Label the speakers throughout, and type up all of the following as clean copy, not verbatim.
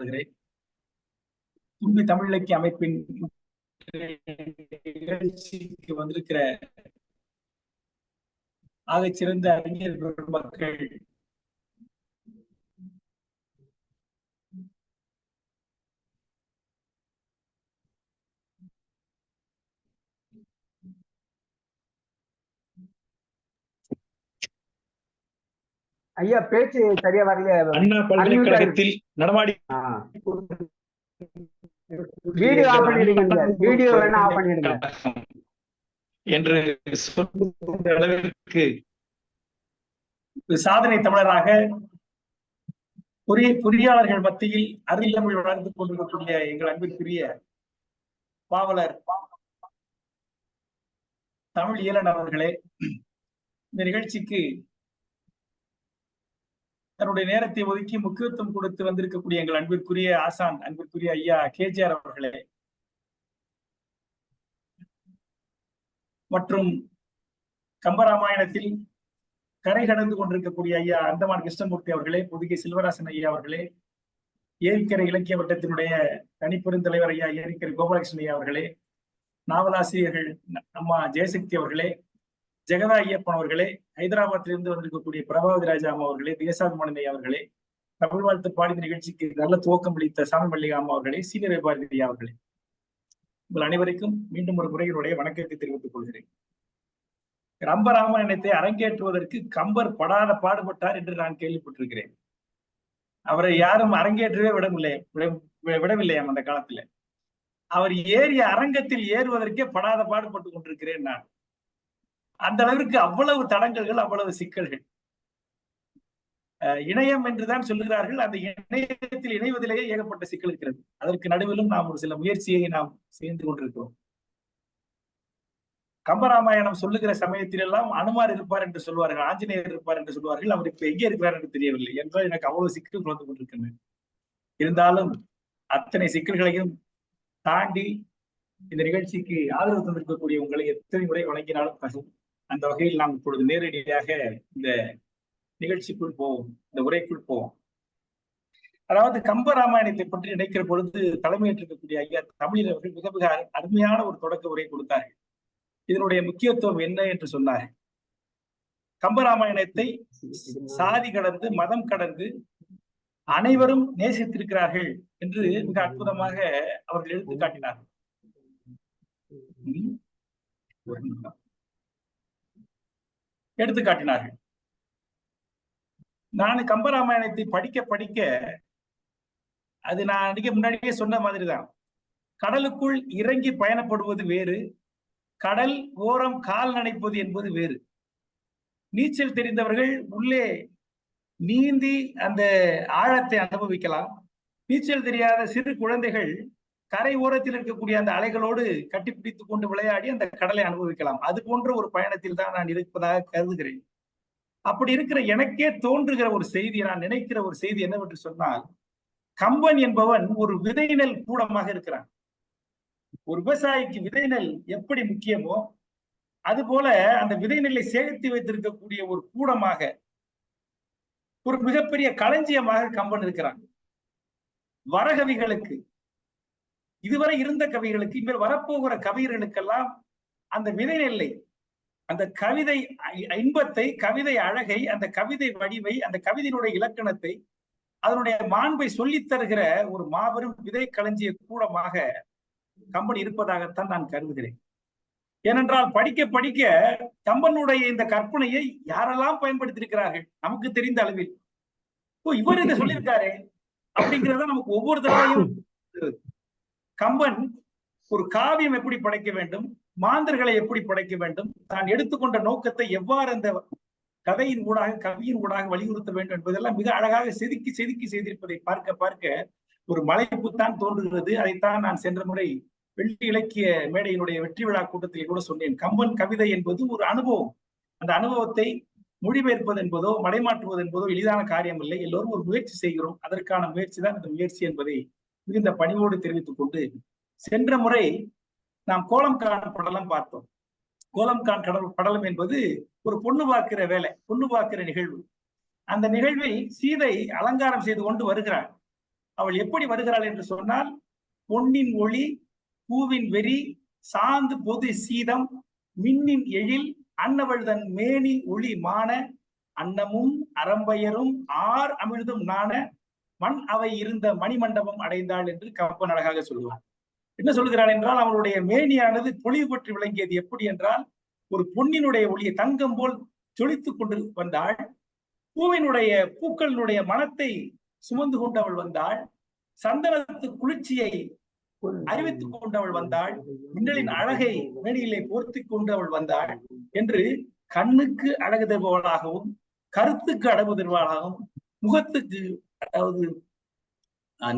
Speaker 1: கொள்கிறேன். தும்பி தமிழ் இலக்கிய அமைப்பின் நிகழ்ச்சிக்கு வந்திருக்கிற ஆகச் சிறந்த அறிஞர் பெருமக்கள்,
Speaker 2: ஐயா பேச்சு சரியா வரல.
Speaker 1: அண்ணா பல்கலைக்கழகத்தில் நடமாடி
Speaker 2: வீடியோ ஆஃப் பண்ணிடுங்க. வீடியோ வேணா ஆஃப் பண்ணிடுங்க
Speaker 1: என்று சொல்ற அளவிற்கு சாதனை தமிழராக பொறியாளர்கள் மத்தியில் அருந்தமிழ் வளர்ந்து கொண்டிருக்கக்கூடிய எங்கள் அன்பிற்குரிய பாவலர் தமிழ் ஈழன் அவர்களே, இந்த நிகழ்ச்சிக்கு தன்னுடைய நேரத்தை ஒதுக்கி முக்கியத்துவம் கொடுத்து வந்திருக்கக்கூடிய எங்கள் அன்பிற்குரிய ஆசான், அன்பிற்குரிய ஐயா KGR அவர்களே, மற்றும் கம்பராமாயணத்தில் கரை கடந்து கொண்டிருக்கக்கூடிய ஐயா அந்தமான் கிருஷ்ணமூர்த்தி அவர்களே, புதுகை செல்வராசன் ஐயா அவர்களே, ஏரிக்கரை இலக்கிய வட்டத்தினுடைய தனிப்பெருந்தலைவர் ஐயா ஏரிக்கரை கோபாலகிருஷ்ணன் ஐயா அவர்களே, நாவலாசிரியர்கள் அம்மா ஜெயசக்தி அவர்களே, ஜெகதா ஐயப்பன் அவர்களே, ஹைதராபாத்திலிருந்து வந்திருக்கக்கூடிய பிரபாவதி ராஜா அம்மா அவர்களே, தேசாபிமானி அவர்களே, தமிழ் வாழ்த்து பாடி நிகழ்ச்சிக்கு நல்ல துவக்கம் அளித்த சாமி மல்லிகா அம்மா அவர்களே, சீனியர் பாரதி ஐயா அவர்களே, உங்கள் அனைவருக்கும் மீண்டும் ஒரு முறையினுடைய வணக்கத்தை தெரிவித்துக் கொள்கிறேன். கம்பராமாயணத்தை அரங்கேற்றுவதற்கு கம்பர் படாத பாடுபட்டார் என்று நான் கேள்விப்பட்டிருக்கிறேன். அவரை யாரும் அரங்கேற்றவே விடவில்லையாம் அந்த காலத்துல. அவர் ஏறிய அரங்கத்தில் ஏறுவதற்கே படாத பாடுபட்டு கொண்டிருக்கிறேன் நான். அந்த அளவிற்கு அவ்வளவு தடங்கல்கள், அவ்வளவு சிக்கல்கள். இணையம் என்றுதான் சொல்லுகிறார்கள். அந்த இணையத்தில் இணைவதிலேயே ஏகப்பட்ட சிக்கல் இருக்கிறது. அதற்கு நடுவிலும் நாம் ஒரு சில முயற்சியை நாம் செய்து கொண்டிருக்கிறோம். கம்பராமாயணம் சொல்லுகிற சமயத்திலெல்லாம் அனுமார் இருப்பார் என்று சொல்வார்கள், ஆஞ்சநேயர் இருப்பார் என்று சொல்வார்கள். அவர் இப்ப எங்கே இருக்கிறார் என்று தெரியவில்லை என்றால் எனக்கு அவ்வளவு சிக்கல் வளர்ந்து கொண்டிருக்கின்றன. இருந்தாலும் அத்தனை சிக்கல்களையும் தாண்டி இந்த நிகழ்ச்சிக்கு ஆதரவு தந்திருக்கக்கூடிய உங்களை எத்தனை முறை வழங்கினாலும் தகும். அந்த வகையில் நாம் இப்பொழுது நேரடியாக இந்த நிகழ்ச்சிக்குள் போவோம், இந்த உரைக்குள் போவோம். அதாவது கம்பராமாயணத்தை பற்றி நினைக்கிற பொழுது தலைமையேற்றிருக்கக்கூடிய ஐயா தமிழில் அவர்கள் மிக மிக அருமையான ஒரு தொடக்க உரை கொடுத்தார்கள். இதனுடைய முக்கியத்துவம் என்ன என்று சொன்னார்கள். கம்பராமாயணத்தை சாதி கடந்து, மதம் கடந்து அனைவரும் நேசித்திருக்கிறார்கள் என்று மிக அற்புதமாக அவர்கள் எடுத்து காட்டினார்கள். நான் கம்பராமாயணத்தை படிக்க படிக்க, அது நான் அன்றைக்கு முன்னாடியே சொன்ன மாதிரிதான், கடலுக்குள் இறங்கி பயணப்படுவது வேறு, கடல் ஓரம் கால் நனைப்பது என்பது வேறு. நீச்சல் தெரிந்தவர்கள் உள்ளே நீந்தி அந்த ஆழத்தை அனுபவிக்கலாம். நீச்சல் தெரியாத சிறு குழந்தைகள் கரை ஓரத்தில் இருக்கக்கூடிய அந்த அலைகளோடு கட்டிப்பிடித்துக் கொண்டு விளையாடி அந்த கடலை அனுபவிக்கலாம். அது போன்ற ஒரு பயணத்தில் தான் நான் இருப்பதாக கருதுகிறேன். அப்படி இருக்கிற எனக்கே தோன்றுகிற ஒரு செய்தி, நான் நினைக்கிற ஒரு செய்தி என்னவென்று சொன்னால், கம்பன் என்பவன் ஒரு விதை நெல் கூடமாக இருக்கிறான். ஒரு விவசாயிக்கு விதை நெல் எப்படி முக்கியமோ அது போல அந்த விதை நெல்லை சேகரித்து வைத்திருக்கக்கூடிய ஒரு கூடமாக, ஒரு மிகப்பெரிய களஞ்சியமாக கம்பன் இருக்கிறான். வரகவிகளுக்கு, இதுவரை இருந்த கவிகளுக்கு, இனிமேல் வரப்போகிற கவிஞர்களுக்கெல்லாம் அந்த விதை நெல்லை, அந்த கவிதை இன்பத்தை, கவிதை அழகை, அந்த கவிதை வடிவை, அந்த கவிதையினுடைய இலக்கணத்தை, அதனுடைய மாண்பை சொல்லித் தருகிற ஒரு மாபெரும் விதை களஞ்சிய கூடமாக கம்பன் இருப்பதாகத்தான் நான் கருதுகிறேன். ஏனென்றால் படிக்க படிக்க கம்பனுடைய இந்த கற்பனையை யாரெல்லாம் பயன்படுத்தியிருக்கிறார்கள் நமக்கு தெரிந்த அளவில். இவர் இதை சொல்லியிருக்காரு அப்படிங்கிறத நமக்கு ஒவ்வொரு தடவையும். கம்பன் ஒரு காவியம் எப்படி படைக்க வேண்டும், மாந்தர்களை எப்படி படைக்க வேண்டும், தான் எடுத்துக்கொண்ட நோக்கத்தை எவ்வாறு அந்த கதையின் ஊடாக, கவியின் ஊடாக வலியுறுத்த வேண்டும் என்பதெல்லாம் மிக அழகாக செதுக்கி செதுக்கி செய்திருப்பதை பார்க்க பார்க்க ஒரு மலைப்புத்தான் தோன்றுகிறது. அதைத்தான் நான் சென்ற முறை வெள்ளி இலக்கிய மேடையினுடைய வெற்றி விழா கூட்டத்தில் கூட சொன்னேன். கம்பன் கவிதை என்பது ஒரு அனுபவம். அந்த அனுபவத்தை மொழிபெயர்ப்பது என்பதோ மடைமாற்றுவது என்பதோ எளிதான காரியம் இல்லை. எல்லோரும் ஒரு முயற்சி செய்கிறோம். அதற்கான முயற்சி தான் இந்த முயற்சி என்பதை மிகுந்த பணிவோடு தெரிவித்துக் கொண்டு, சென்ற முறை நாம் கோலம் காண் படலம் பார்த்தோம். கோலம் காண் படலம் என்பது ஒரு பொண்ணு பார்க்கிற வேலை, பொண்ணு பார்க்கிற நிகழ்வு. அந்த நிகழ்வில் சீதை அலங்காரம் செய்து கொண்டு வருகிறார். அவள் எப்படி வருகிறாள் என்று சொன்னால், பொன்னின் ஒளி, பூவின் வெறி, சாந்து பொது சீதம், மின்னின் எழில், அன்னவள் தன் மேனி ஒளி மான, அன்னமும் அரம்பயரும் ஆர் அமிழ்தும் நாண, மண் அவை இருந்த மணிமண்டபம் அடைந்தாள் என்று கம்பன் அழகாக சொல்லுவார். என்ன சொல்கிறாள் என்றால், அவளுடைய மேனியானது பொலிவு பற்றி விளங்கியது. எப்படி என்றால், ஒரு பொன்னினுடைய ஒளியை தங்கம் போல் ஜொலித்துக் கொண்டு வந்தாள். பூவினுடைய பூக்களினுடைய மனத்தை சுமந்து கொண்டு அவள் வந்தாள். சந்தனத்து குளிர்ச்சியை அறிவித்துக் கொண்டு அவள் வந்தாள். மின்னலின் அழகை மேனியிலே போர்த்தி கொண்டு அவள் வந்தாள் என்று கண்ணுக்கு அழகு தருபவளாகவும், கருத்துக்கு அழகு தருபவளாகவும், முகத்துக்கு அதாவது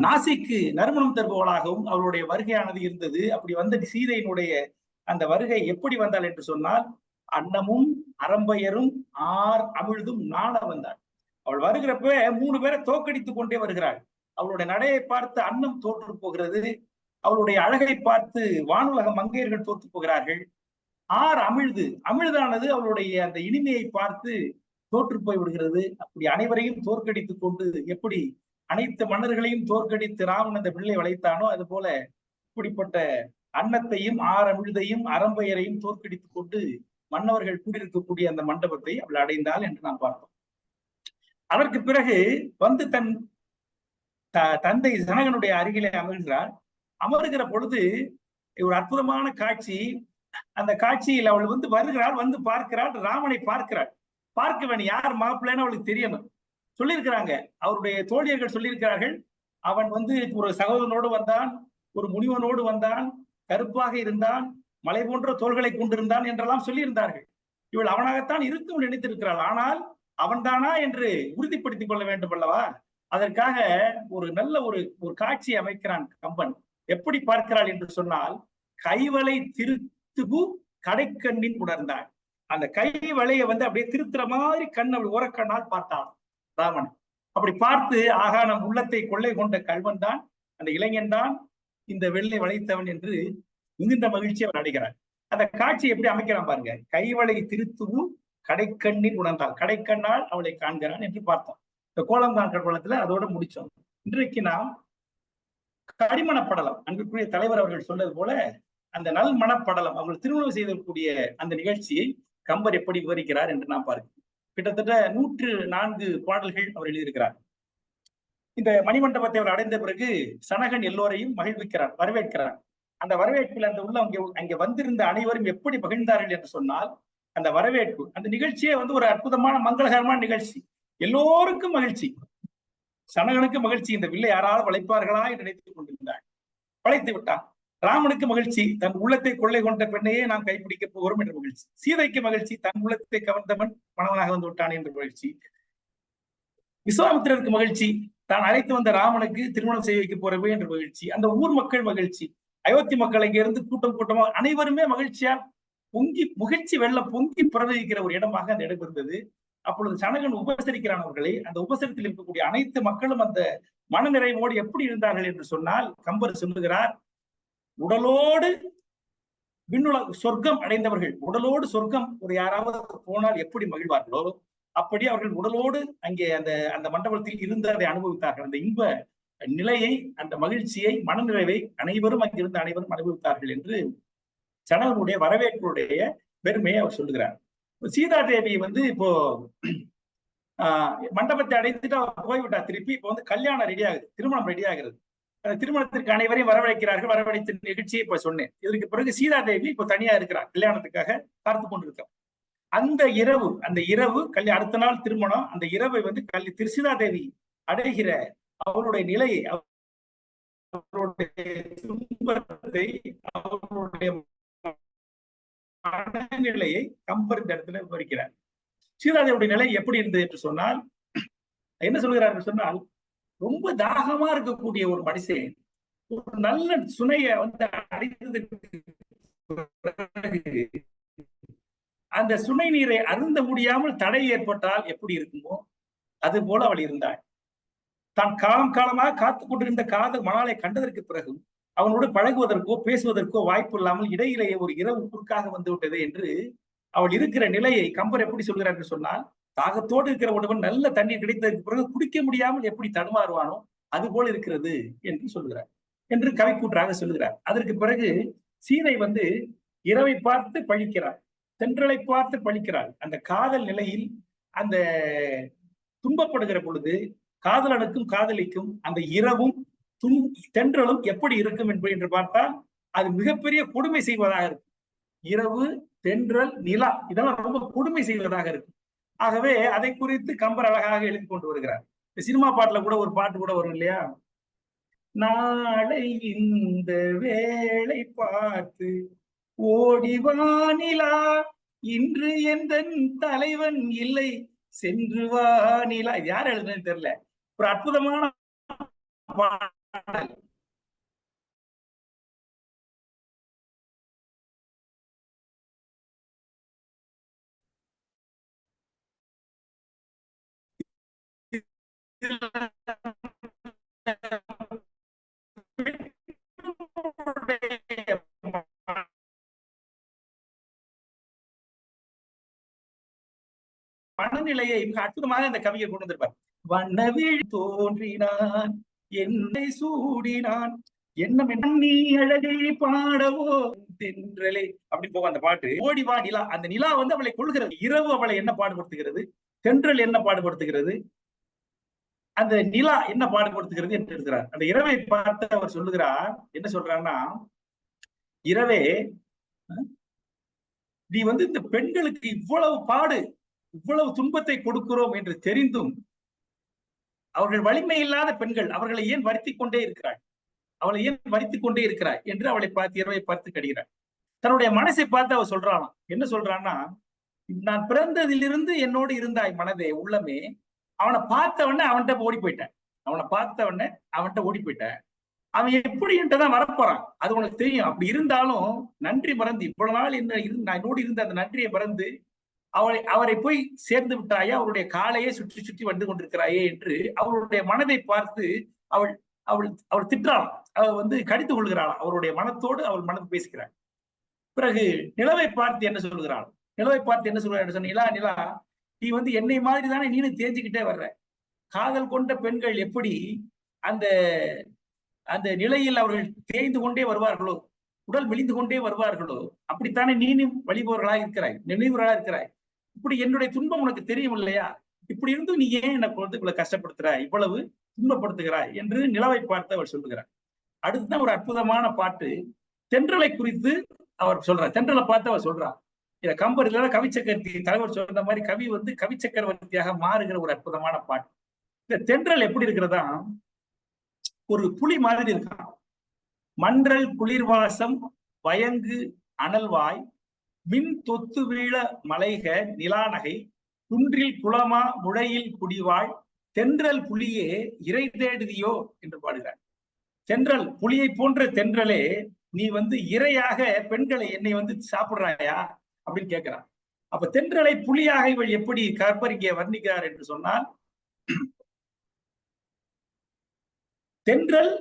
Speaker 1: நாசிக்கு நறுமணம் தருபவளாகவும் அவளுடைய வருகையானது இருந்தது. அப்படி வந்த சீதையினுடைய அந்த வருகை எப்படி வந்தாள் என்று சொன்னால், அன்னமும் அரம்பயரும் ஆர் அமிழ்தும் நாண வந்தாள். அவள் வருகிறப்ப 3 பேரை தோக்கடித்துக் கொண்டே வருகிறாள். அவளுடைய நடையை பார்த்து அன்னம் தோற்று போகிறது. அவளுடைய அழகை பார்த்து வானுலக மங்கையர்கள் தோற்று போகிறார்கள். ஆர் அமிழ்தானது அவளுடைய அந்த இனிமையை பார்த்து தோற்று போய் விடுகிறது. அப்படி அனைவரையும் தோற்கடித்துக் கொண்டு, எப்படி அனைத்து மன்னர்களையும் தோற்கடித்து ராமன் அந்த பிள்ளை வளைத்தானோ அது போல இப்படிப்பட்ட அன்னத்தையும் அமிழ்தையும் அரம்பையரையும் தோற்கடித்துக் கொண்டு மன்னவர்கள் கூடியிருக்கக்கூடிய அந்த மண்டபத்தை அவள் அடைந்தாள் என்று நாம் பார்த்தோம். அதற்கு பிறகு வந்து தன் தந்தை ஜனகனுடைய அருகிலே அமர்கிறாள். அமர்கிற பொழுது ஒரு அற்புதமான காட்சி. அந்த காட்சியில் அவள் வந்து வருகிறாள், வந்து பார்க்கிறாள், ராமனை பார்க்கிறாள். பார்க்க வேணும், யார் மாப்பிள்ளைன்னு அவளுக்கு தெரியணும். சொல்லியிருக்கிறாங்க, அவருடைய தோழியர்கள் சொல்லியிருக்கிறார்கள், அவன் வந்து ஒரு சகோதரனோடு வந்தான், ஒரு முனிவனோடு வந்தான், கருப்பாக இருந்தான், மலை போன்ற தோள்களை கொண்டிருந்தான் என்றெல்லாம் சொல்லியிருந்தார்கள். இவள் அவனாகத்தான் இருக்கும் நினைத்திருக்கிறாள். ஆனால் அவன்தானா என்று உறுதிப்படுத்திக் கொள்ள வேண்டும் அல்லவா? அதற்காக ஒரு நல்ல ஒரு காட்சி அமைக்கிறான் கம்பன். எப்படி பார்க்கிறாள் என்று சொன்னால், கைவளை திருத்துகு கடைக்கண்ணின் உணர்ந்தாள். அந்த கை வளைய வந்து அப்படியே திருத்துற மாதிரி கண் அவள் ஓரக்கண்ணால் பார்த்தான் ராமன். அப்படி பார்த்து, ஆகா, நம் உள்ளத்தை கொள்ளை கொண்ட கல்வன் தான், அந்த இளைஞன் தான் இந்த வெள்ளை வளைத்தவன் என்று மிகுந்த மகிழ்ச்சி அவர் அடைகிறார். அந்த காட்சி எப்படி அமைக்கிறான் பாருங்க. கைவளை திருத்துவும் கடைக்கண்ணின் உணர்ந்தாள், கடைக்கண்ணால் அவளை காண்கிறான் என்று பார்த்தோம். இந்த கோலம்தான் கற்பலத்துல அதோட முடிச்சோம். இன்றைக்கு நாம் கடிமணப்படலம், அன்புக்குரிய தலைவர் அவர்கள் சொன்னது போல அந்த நல் மனப்படலம், அவர்கள் திருமணம் செய்தக்கூடிய அந்த நிகழ்ச்சியை கம்பர் எப்படி விவரிக்கிறார் என்று நாம் பார்க்கிறோம். கிட்டத்தட்ட 104 பாடல்கள் அவர் எழுதியிருக்கிறார். இந்த மணிமண்டபத்தை அவர் அடைந்த பிறகு சனகன் எல்லோரையும் மகிழ்விக்கிறார், வரவேற்கிறார். அந்த வரவேற்பில் அந்த உள்ள அங்கே வந்திருந்த அனைவரும் எப்படி மகிழ்ந்தார்கள் என்று சொன்னால், அந்த வரவேற்பு, அந்த நிகழ்ச்சியே வந்து ஒரு அற்புதமான மங்களகரமான நிகழ்ச்சி. எல்லோருக்கும் மகிழ்ச்சி. சனகனுக்கு மகிழ்ச்சி, இந்த வில்லை யாராவது வளைப்பார்களா என்று நினைத்துக் கொண்டிருந்தார். வளைத்து விட்டான். ராமனுக்கு மகிழ்ச்சி, தன் உள்ளத்தை கொள்ளை கொண்ட பெண்ணையே நாம் கைப்பிடிக்க போகிறோம் என்ற மகிழ்ச்சி. சீதைக்கு மகிழ்ச்சி, தன் உள்ளத்தை கவர்ந்தவன் மணவனாக வந்து விட்டான் என்ற மகிழ்ச்சி. விஸ்வாமித்திரருக்கு மகிழ்ச்சி, தான் அழைத்து வந்த ராமனுக்கு திருமணம் செய்ய வைக்க போறவே என்ற மகிழ்ச்சி. அந்த ஊர் மக்கள் மகிழ்ச்சி, அயோத்தி மக்கள் இங்க இருந்து கூட்டம் கூட்டமா அனைவருமே மகிழ்ச்சியா முகிழ்ச்சி வெள்ளம் பொங்கி பிரவகிக்கிற ஒரு இடமாக அந்த இடம் இருந்தது. அப்பொழுது சனகன் உபசரிக்கிறான் அவர்களை. அந்த உபசரத்தில் இருக்கக்கூடிய அனைத்து மக்களும் அந்த மனநிறைவோடு எப்படி இருந்தார்கள் என்று சொன்னால், கம்பர் சொல்லுகிறார், உடலோடு விண்ணுலக சொர்க்கம் அடைந்தவர்கள், உடலோடு சொர்க்கம் ஒரு யாராவது போனால் எப்படி மகிழ்வார்களோ அப்படி அவர்கள் உடலோடு அங்கே அந்த மண்டபத்தில் இருந்ததை அனுபவித்தார்கள். அந்த இன்ப நிலையை, அந்த மகிழ்ச்சியை, மனநிறைவை அனைவரும் அங்கிருந்த அனைவரும் அனுபவித்தார்கள் என்று சனகனுடைய வரவேற்புடைய பெருமையை அவர் சொல்லுகிறார். சீதா தேவி வந்து இப்போ மண்டபத்தை அடைந்துட்டு அவர் போய்விட்டார். திருப்பி இப்போ வந்து கல்யாணம் ரெடி ஆகுது, திருமணம் ரெடி ஆகிறது. அந்த திருமணத்திற்கு அனைவரையும் வரவழைக்கிறார்கள். வரவழைத்த நிகழ்ச்சியை இப்ப சொன்னேன். இதற்கு பிறகு சீதா தேவி இப்போ தனியா இருக்கிறார், கல்யாணத்துக்காக பார்த்து கொண்டிருக்கிறார். அந்த இரவு அடுத்த நாள் திருமணம். அந்த இரவை வந்து சீதா தேவி அடைகிற அவருடைய நிலையை, அவருடைய துன்பத்தை, அவருடைய மனநிலையை கம்பர் இந்த இடத்துல விவரிக்கிறார். சீதாதேவியுடைய நிலை எப்படி இருந்தது என்று சொன்னால், என்ன சொல்கிறார் என்று சொன்னால், ரொம்ப தாகமா இருக்கக்கூடிய ஒரு மனுஷன் ஒரு நல்ல சுனைய வந்து அடைந்ததற்கு அந்த சுனை நீரை அருந்த முடியாமல் தடை ஏற்பட்டால் எப்படி இருக்குமோ அது போல அவள் இருந்தாள். தான் காலமாக காத்து கொண்டிருந்த காதல் மணாலை கண்டதற்கு பிறகு அவனோடு பழகுவதற்கோ பேசுவதற்கோ வாய்ப்பு இல்லாமல் இடையிலேயே ஒரு இரவு குறுக்காக வந்து விட்டது என்று அவள் இருக்கிற நிலையை கம்பர் எப்படி சொல்கிறார் என்று சொன்னால், தாகத்தோடு இருக்கிற ஒருவன் நல்ல தண்ணீர் கிடைத்ததற்கு பிறகு குடிக்க முடியாமல் எப்படி தடுமாறுவானோ அது போல் இருக்கிறது என்று சொல்லுகிறார், என்று கவிக்கூற்றாக சொல்லுகிறார். அதற்கு பிறகு சீதை வந்து இரவை பார்த்து பழிக்கிறார், தென்றலை பார்த்து பழிக்கிறாள். அந்த காதல் நிலையில் அந்த துன்பப்படுகிற பொழுது காதலனுக்கும் காதலிக்கும் அந்த இரவும் தென்றலும் எப்படி இருக்கும் என்று பார்த்தால் அது மிகப்பெரிய கொடுமை செய்வதாக இருக்கும். இரவு, தென்றல், நிலா இதெல்லாம் ரொம்ப கொடுமை செய்வதாக இருக்கும். ஆகவே அதை குறித்து கம்பர் அழகாக எழுதி கொண்டு வருகிறார். சினிமா பாட்டுல கூட ஒரு பாட்டு கூட வரும் இல்லையா, நாளை இந்த வேளை பார்த்து ஓடிவானிலா, இன்று எந்த தலைவன் இல்லை சென்று வானிலா. இது யார் எழுதுன்னு தெரியல, ஒரு அற்புதமான பாடல். மனநிலையை மிக அற்புதமாக இந்த கவியை கொண்டு வந்திருப்பார். வண்ணவிழி தோன்றினான் என்னை சூடினான் என்ன நீ அழகை பாடவோ தென்றலே அப்படி போகும் அந்த பாட்டு. ஓடிவா நிலா, அந்த நிலா வந்து அவளை கொள்கிறது. இரவு அவளை என்ன பாடுபடுத்துகிறது, தென்றல் என்ன பாடுபடுத்துகிறது, அந்த நிலா என்ன பாடுபடுத்துகிறது என்று இருக்கிறார். அந்த இரவை பார்த்து அவர் சொல்லுகிறார், என்ன சொல்றாருன்னா, இரவே நீ வந்து இந்த பெண்களுக்கு இவ்வளவு பாடு இவ்வளவு துன்பத்தை கொடுக்கிறோம் என்று தெரிந்தும் அவர்கள் வலிமை இல்லாத பெண்கள், அவர்களை ஏன் வருத்திக் கொண்டே இருக்கிறாள், அவளை ஏன் வருத்திக் கொண்டே இருக்கிறாய் என்று அவளை பார்த்து இரவை பார்த்து கடிகிறார். தன்னுடைய மனசை பார்த்து அவர் சொல்றானாம், என்ன சொல்றான்னா, நான் பிறந்ததிலிருந்து என்னோடு இருந்தாய் மனதே உள்ளமே, அவனை பார்த்தவன அவன்கிட்ட ஓடி போயிட்டேன், அவனை பார்த்தவன அவன்கிட்ட ஓடி போயிட்டேன், அவன் எப்படி என்றதான் வரப்போறான் அது உனக்கு தெரியும். அப்படி இருந்தாலும் நன்றி மறந்து இவ்வளவு நாள் என்ன நான் என்னோடு இருந்த அந்த நன்றியை மறந்து அவரை போய் சேர்ந்து விட்டாயே, அவருடைய காலையே சுற்றி சுற்றி வந்து கொண்டிருக்கிறாயே என்று அவருடைய மனதை பார்த்து அவள் அவள் அவள் திட்டாள், அவள் வந்து கடித்து கொள்கிறாள். அவருடைய மனத்தோடு அவள் மனது பேசுகிறாள். பிறகு நிலவை பார்த்து என்ன சொல்கிறாள், நிலவை பார்த்து என்ன சொல்கிறாள் சொன்ன, நிலா நிலா நீ வந்து என்னை மாதிரி தானே நீனும் தேஞ்சுக்கிட்டே வர்ற, காதல் கொண்ட பெண்கள் எப்படி அந்த அந்த நிலையில் அவர்கள் தேய்ந்து கொண்டே வருவார்களோ, உடல் மெலிந்து கொண்டே வருவார்களோ, அப்படித்தானே நீனும் வழிபவர்களாக இருக்கிறாய், நினைவுகளாக இருக்கிறாய். இப்படி என்னுடைய துன்பம் உனக்கு தெரியும் இல்லையா, இப்படி இருந்து நீ ஏன் என்னை வந்து இவ்வளவு கஷ்டப்படுத்துறாய், இவ்வளவு துன்பப்படுத்துகிறாய் என்று நிலவை பார்த்து அவர் சொல்லுகிறார். அடுத்துதான் ஒரு அற்புதமான பாட்டு தென்றலை குறித்து அவர் சொல்றார். தென்றலை பார்த்து அவர் சொல்றார், இத கம்பர் இல்ல கவி சக்கரவர்த்தி தலைவர் சொன்ன மாதிரி கவி வந்து கவி சக்கரவர்த்தியாக மாறுகிற ஒரு அற்புதமான பாட்டு. இந்த தென்றல் எப்படி இருக்கிறதா, ஒரு புலி மாதிரி இருக்கான். மன்றல் குளிர்வாசம் வயங்கு அனல்வாய் மின் தொத்து வீழ மலைக நிலாநகை குன்றில் குளமா முழையில் குடிவாள் தென்றல் புலியே இறை தேடுதியோ என்று பாடுகிறார். தென்றல் புலியை போன்ற தென்றலே நீ வந்து இரையாக பெண்களை என்னை வந்து சாப்பிடுறாயா அப்படின்னு கேட்கிறான். அப்ப தென்றலை புலியாக இவள் எப்படி கற்பர் இங்கே வர்ணிக்கிறார் என்று சொன்னால், தென்றல்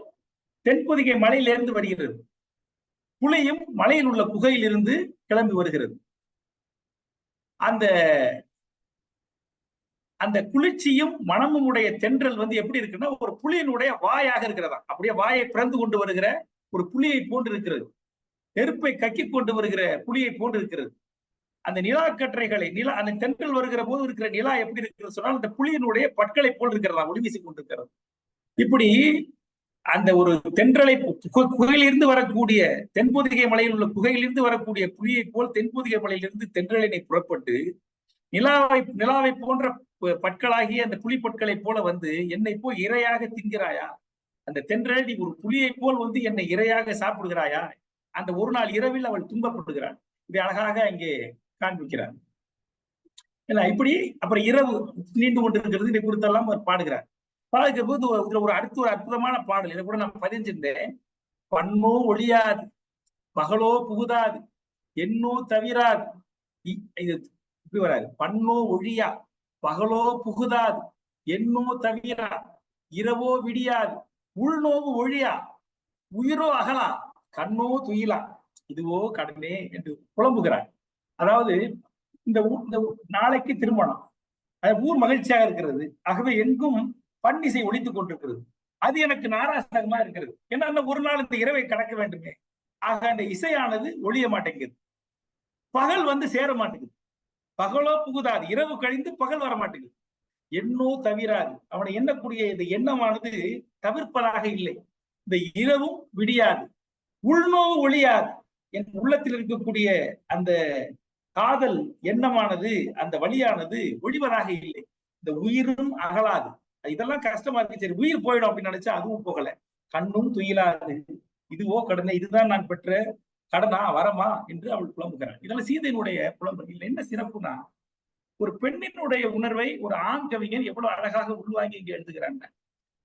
Speaker 1: தென்பொதிகை மலையிலிருந்து வருகிறது, புலியும் மலையில் உள்ள குகையிலிருந்து கிளம்பி வருகிறது. அந்த அந்த குளிர்ச்சியும் மனமும் உடைய தென்றல் வந்து எப்படி இருக்குன்னா ஒரு புலியினுடைய வாயாக இருக்கிறதா, அப்படியே வாயை பிறந்து கொண்டு வருகிற ஒரு புலியை போன்று இருக்கிறது, நெருப்பை கக்கி கொண்டு வருகிற புலியை போன்று இருக்கிறது. அந்த நிலா கற்றைகளை நிலா அந்த தென்றல் வருகிற போது இருக்கிற நிலா எப்படி இருக்கிறது சொன்னால் அந்த புலியினுடைய பற்களை போல் இருக்கிறதா, ஒளி வீசிக் கொண்டிருக்கிறது. இப்படி அந்த ஒரு தென்றலை குகையிலிருந்து வரக்கூடிய தென்பொதிகை மலையில் உள்ள குகையிலிருந்து வரக்கூடிய புலியை போல் தென்பொதிகை மலையிலிருந்து தென்றலினை புறப்பட்டு நிலாவை போன்ற பற்களாகிய அந்த புலி பற்களை போல வந்து என்னை போய் இரையாக தின்கிறாயா, அந்த தென்றல் நீ ஒரு புலியை போல் வந்து என்னை இரையாக சாப்பிடுகிறாயா, அந்த ஒரு நாள் இரவில் அவள் துன்பப்படுகிறாள். இதை அழகாக இங்கே காண்பிக்கிறார். இப்படி அப்புறம் இரவு நீண்டு கொண்டிருக்கிறது, இதை குறித்தெல்லாம் அவர் பாடுகிறார். பாடுகிற போது இதுல ஒரு அற்புதமான பாடல், இதை கூட நான் பதிஞ்சிருந்தேன். பன்னோ ஒழியாது பகலோ புகுதாது என்னோ தவிராது, இது இப்படி வராது, பன்னோ ஒழியா பகலோ புகுதாது என்னோ தவிரா இரவோ விடியாது உள்நோவு ஒழியா உயிரோ அகலா கண்ணோ துயிலா இதுவோ கடனே என்று புலம்புகிறார். அதாவது இந்த நாளைக்கு திருமணம், ஊர் மகிழ்ச்சியாக இருக்கிறது, ஆகவே எங்கும் பன்னிசை ஒழித்துக் கொண்டிருக்கிறது. அது எனக்கு நாராசகமா இருக்கிறது. ஏன்னா ஒரு நாள் இந்த இரவை கடக்க வேண்டுமே. ஆக அந்த இசையானது ஒழிய மாட்டேங்குது. பகல் வந்து சேர மாட்டேங்குது. பகலோ புகுதாது, இரவு கழிந்து பகல் வர மாட்டேங்குது. எண்ணோ தவிராது, அவனை எண்ணக்கூடிய இந்த எண்ணமானது தவிர்ப்பதாக இல்லை. இந்த இரவும் விடியாது, உள்நோவு ஒழியாது. என் உள்ளத்தில் இருக்கக்கூடிய அந்த காதல் எண்ணமானது, அந்த வழியானது ஒழிவதாக இல்லை. இந்த உயிரும் அகலாது. இதெல்லாம் கஷ்டமா இருக்கு. சரி உயிர் போயிடும் அப்படின்னு நினைச்சா அதுவும் போகல. கண்ணும் துயிலாது, இதுவோ கடனை, இதுதான் நான் பெற்ற கடனா வரமா என்று அவள் புலம்புகிறாள். இதெல்லாம் சீதையினுடைய புலம்பல். இல்லை என்ன சிறப்புனா, ஒரு பெண்ணினுடைய உணர்வை ஒரு ஆண் கவிஞர் எவ்வளவு அழகாக உள்வாங்கி இங்க எழுதுகிறாங்க.